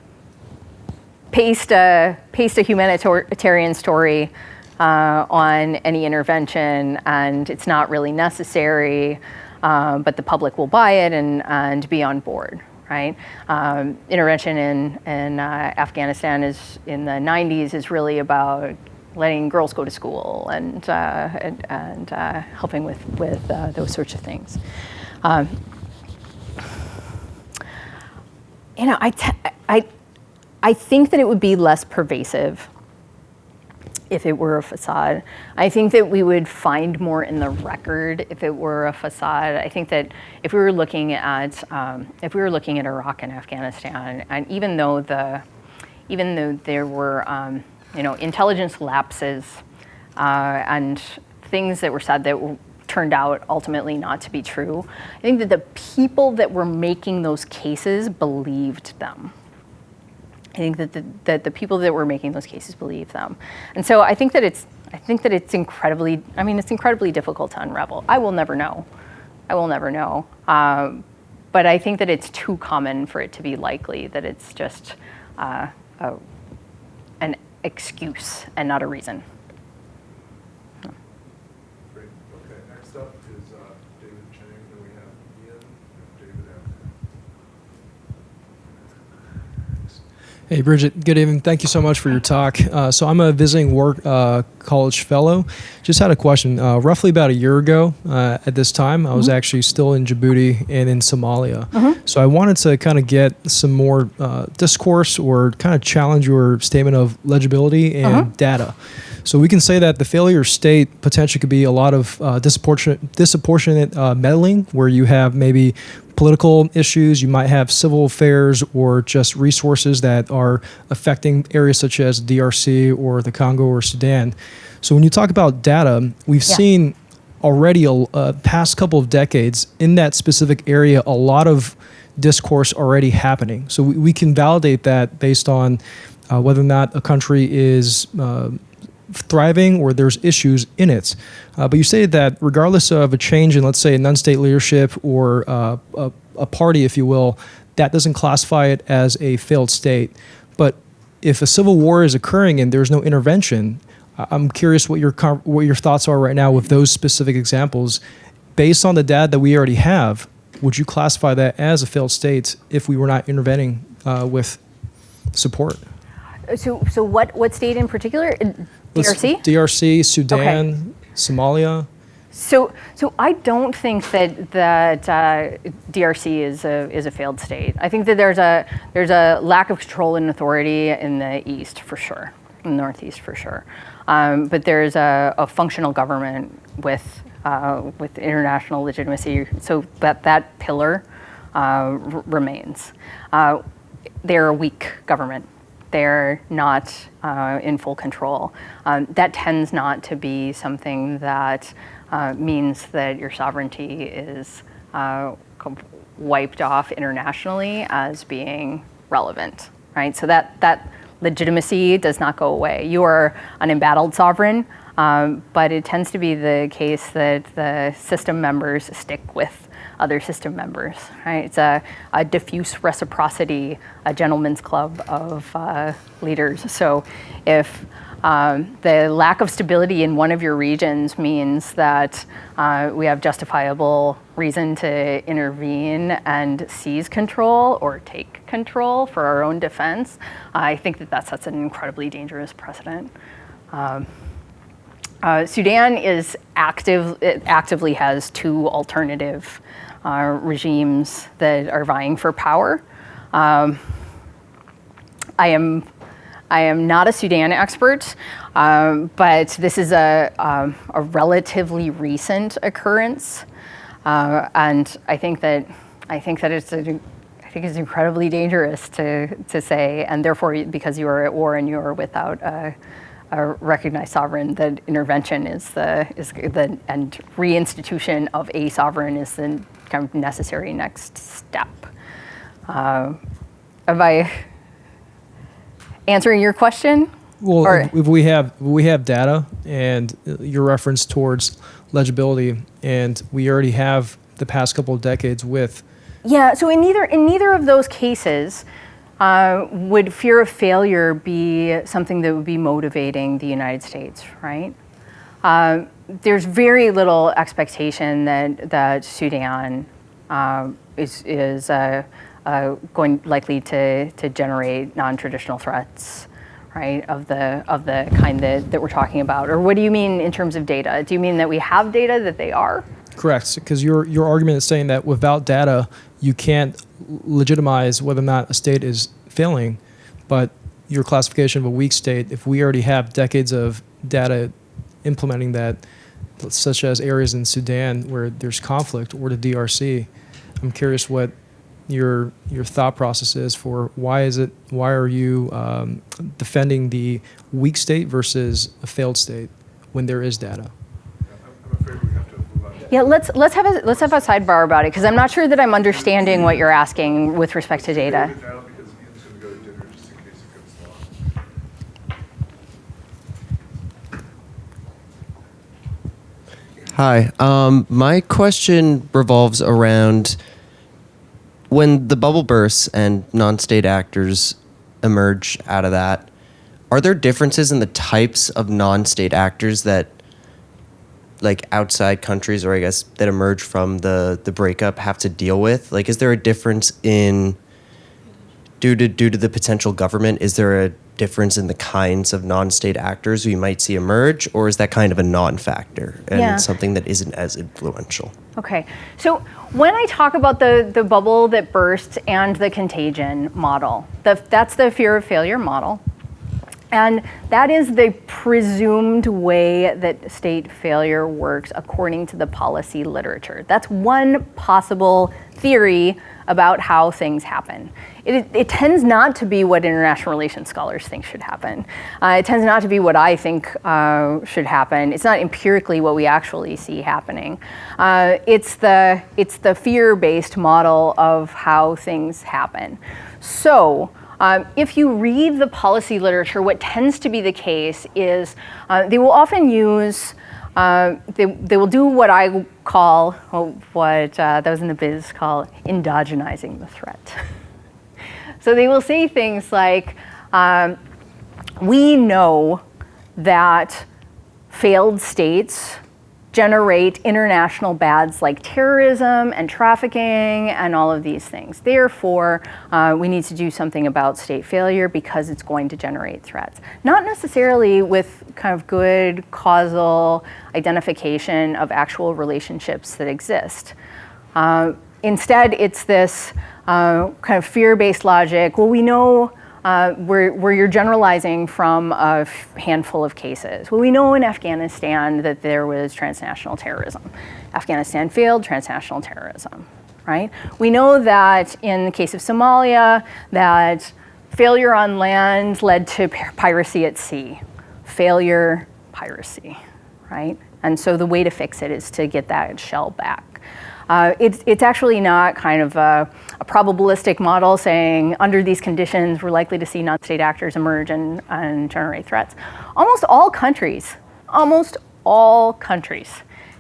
paste a humanitarian story on any intervention, and it's not really necessary, but the public will buy it and be on board, right? Intervention in Afghanistan in the 90s is really about letting girls go to school and helping with those sorts of things. I think that it would be less pervasive if it were a facade. I think that we would find more in the record if it were a facade. I think that if we were looking at Iraq and Afghanistan, and even though there were intelligence lapses and things that were said that turned out ultimately not to be true, I think that the people that were making those cases believed them. I think that the people that were making those cases believe them, and so I think that it's incredibly difficult to unravel. I will never know, but I think that it's too common for it to be likely that it's just an excuse and not a reason. Great. Okay. Next up is David Chang. Then we have Ian and David after. Hey, Bridget, good evening. Thank you so much for your talk. So I'm a visiting college fellow. Just had a question. Roughly about a year ago at this time, I was actually still in Djibouti and in Somalia. So I wanted to kind of get some more discourse or kind of challenge your statement of legibility and data. So we can say that the failure state potentially could be a lot of disproportionate meddling, where you have maybe political issues, you might have civil affairs, or just resources that are affecting areas such as DRC or the Congo or Sudan. So when you talk about data, we've seen already past couple of decades in that specific area, a lot of discourse already happening. So we can validate that based on whether or not a country is thriving or there's issues in it. But you say that regardless of a change in, let's say, a non-state leadership or a party, if you will, that doesn't classify it as a failed state. But if a civil war is occurring and there's no intervention, I'm curious what your thoughts are right now with those specific examples. Based on the data that we already have, would you classify that as a failed state if we were not intervening with support? So what state in particular? DRC? DRC, Sudan, Somalia. So I don't think that DRC is a failed state. I think that there's a lack of control and authority in the east for sure, in the northeast for sure. But there's a functional government with international legitimacy, so that pillar remains. They're a weak government. They're not in full control. That tends not to be something that means that your sovereignty is wiped off internationally as being relevant, right? So that legitimacy does not go away. You are an embattled sovereign, but it tends to be the case that the system members stick with other system members, right? It's a diffuse reciprocity, a gentleman's club of leaders. So if the lack of stability in one of your regions means that we have justifiable reason to intervene and seize control or take control for our own defense, I think that sets an incredibly dangerous precedent. Sudan is actively has two alternative regimes that are vying for power. I am not a Sudan expert, but this is a relatively recent occurrence, and I think that it's incredibly dangerous to say, and therefore, because you are at war and you are without a recognized sovereign, that intervention is the and reinstitution of a sovereign is the kind of necessary next step. Am I answering your question? Well, if we have data and your reference towards legibility, and we already have the past couple of decades with. Yeah, so in neither of those cases would fear of failure be something that would be motivating the United States, right? There's very little expectation that Sudan is likely to generate non-traditional threats, right, of the kind that we're talking about. Or what do you mean in terms of data? Do you mean that we have data that they are? Correct, because your argument is saying that without data, you can't legitimize whether or not a state is failing, but your classification of a weak state, if we already have decades of data implementing that, such as areas in Sudan where there's conflict, or the DRC, I'm curious what your thought process is for why are you defending the weak state versus a failed state when there is data? I'm afraid we have to move on. Yeah, let's have a sidebar about it, because I'm not sure that I'm understanding what you're asking with respect to data. David now, because Ian's going to go to dinner just in case it goes long. Hi. My question revolves around when the bubble bursts and non-state actors emerge out of that, are there differences in the types of non-state actors that, like, outside countries, or I guess that emerge from the breakup, have to deal with? Like, is there a difference in, due to the potential government, is there a difference in the kinds of non-state actors we might see emerge, or is that kind of a non-factor and something that isn't as influential? Okay, so when I talk about the bubble that bursts and the contagion model, that's the fear of failure model. And that is the presumed way that state failure works according to the policy literature. That's one possible theory about how things happen. It tends not to be what international relations scholars think should happen. It tends not to be what I think should happen. It's not empirically what we actually see happening. It's the fear-based model of how things happen. So, if you read the policy literature, what tends to be the case is they will often use, they will do what I call, what those in the biz call endogenizing the threat. So they will say things like, we know that failed states generate international bads like terrorism and trafficking and all of these things. Therefore, we need to do something about state failure because it's going to generate threats. Not necessarily with kind of good causal identification of actual relationships that exist. Instead, it's this kind of fear-based logic. Well, we know where you're generalizing from a handful of cases. Well, we know in Afghanistan that there was transnational terrorism. Afghanistan failed transnational terrorism, right? We know that in the case of Somalia, that failure on land led to piracy at sea. Failure, piracy, right? And so the way to fix it is to get that shell back. It's actually not kind of a probabilistic model saying under these conditions we're likely to see non-state actors emerge and generate threats. Almost all countries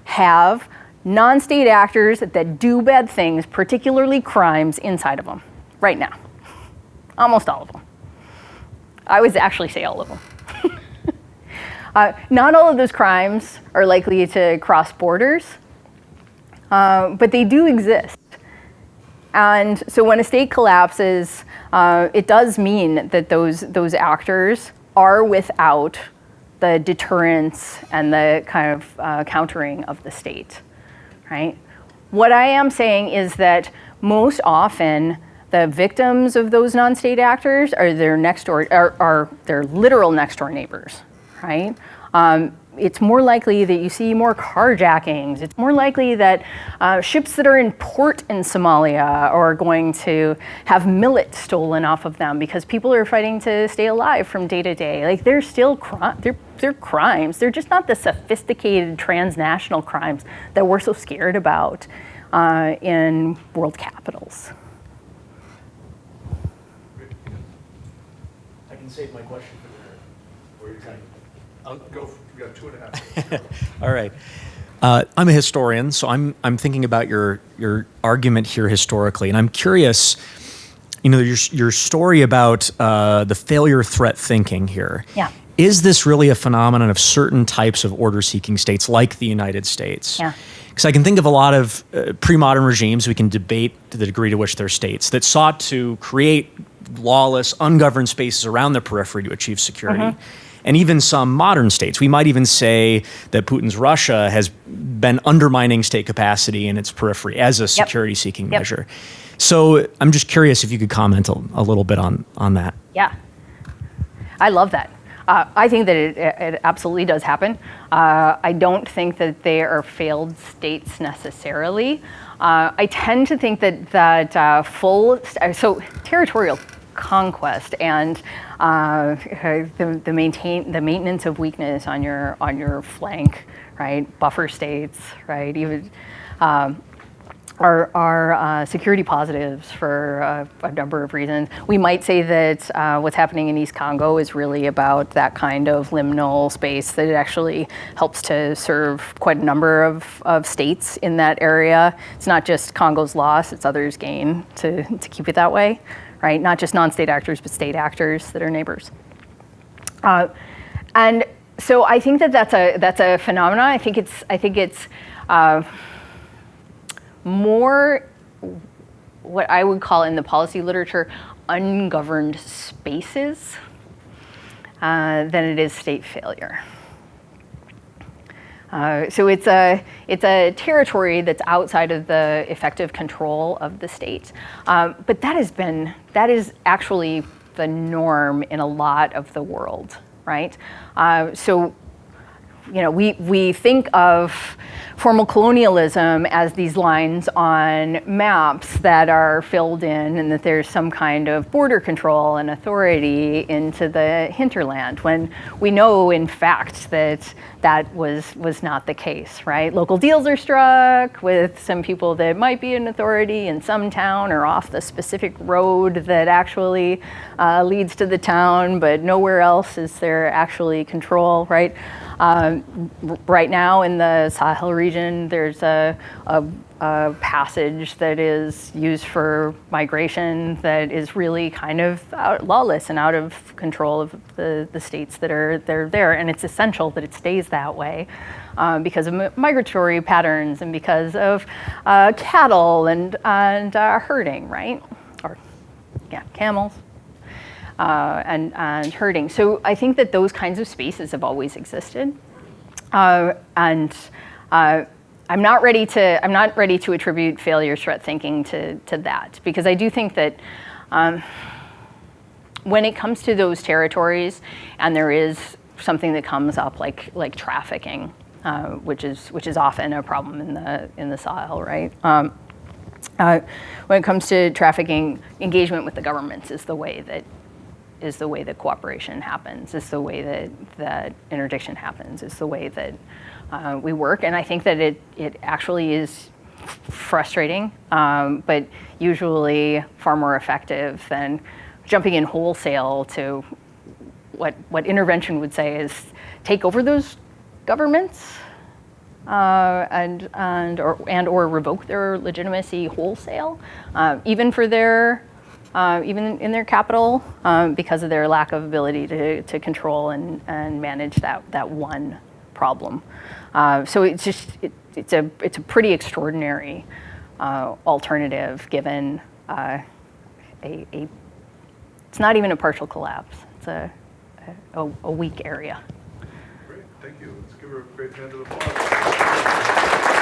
have non-state actors that do bad things, particularly crimes, inside of them right now. Almost all of them. I would actually say all of them. Not all of those crimes are likely to cross borders. But they do exist. And so when a state collapses, it does mean that those actors are without the deterrence and the kind of countering of the state, right? What I am saying is that most often the victims of those non-state actors are their next door, are their literal next door neighbors, right? It's more likely that you see more carjackings. It's more likely that ships that are in port in Somalia are going to have millet stolen off of them because people are fighting to stay alive from day to day. Like, they're still they're crimes. They're just not the sophisticated transnational crimes that we're so scared about in world capitals. I can save my question for the. Or you can, I'll go, you got 2.5 minutes. All right. I'm a historian, so I'm thinking about your argument here historically, and I'm curious. Your story about the failure threat thinking here. Yeah. Is this really a phenomenon of certain types of order-seeking states like the United States? Yeah. Because I can think of a lot of pre-modern regimes, we can debate to the degree to which they're states, that sought to create lawless, ungoverned spaces around the periphery to achieve security. And even some modern states. We might even say that Putin's Russia has been undermining state capacity in its periphery as a security-seeking measure. So I'm just curious if you could comment a little bit on that. Yeah, I love that. I think that it absolutely does happen. I don't think that they are failed states necessarily. I tend to think that so territorial conquest and the maintenance of weakness on your flank, right? Buffer states, right? Even are security positives for a number of reasons. We might say that what's happening in East Congo is really about that kind of liminal space, that it actually helps to serve quite a number of states in that area. It's not just Congo's loss, it's others' gain to keep it that way, right? Not just non-state actors, but state actors that are neighbors. And so I think that's a phenomenon. I think it's more what I would call in the policy literature ungoverned spaces than it is state failure. So it's a territory that's outside of the effective control of the state, but that is actually the norm in a lot of the world, right? So we think of formal colonialism as these lines on maps that are filled in, and that there's some kind of border control and authority into the hinterland, when we know, in fact, that was not the case, right? Local deals are struck with some people that might be in authority in some town or off the specific road that actually leads to the town, but nowhere else is there actually control, right? Right now in the Sahel region, there's a passage that is used for migration that is really kind of lawless and out of control of the states that are there. And it's essential that it stays that way because of migratory patterns and because of cattle and herding, right? Or, camels. And herding. So I think that those kinds of spaces have always existed, and I'm not ready to attribute failure threat thinking to that, because I do think that when it comes to those territories, and there is something that comes up like trafficking, which is often a problem in the Sahel, right? When it comes to trafficking, engagement with the governments is the way that cooperation happens, is the way that interdiction happens, is the way that we work. And I think that it actually is frustrating, but usually far more effective than jumping in wholesale to what intervention would say is take over those governments and or revoke their legitimacy wholesale, even for their even in their capital, because of their lack of ability to control and manage that one problem. So it's a pretty extraordinary alternative, given it's not even a partial collapse. It's a weak area. Great, thank you. Let's give her a great hand of applause.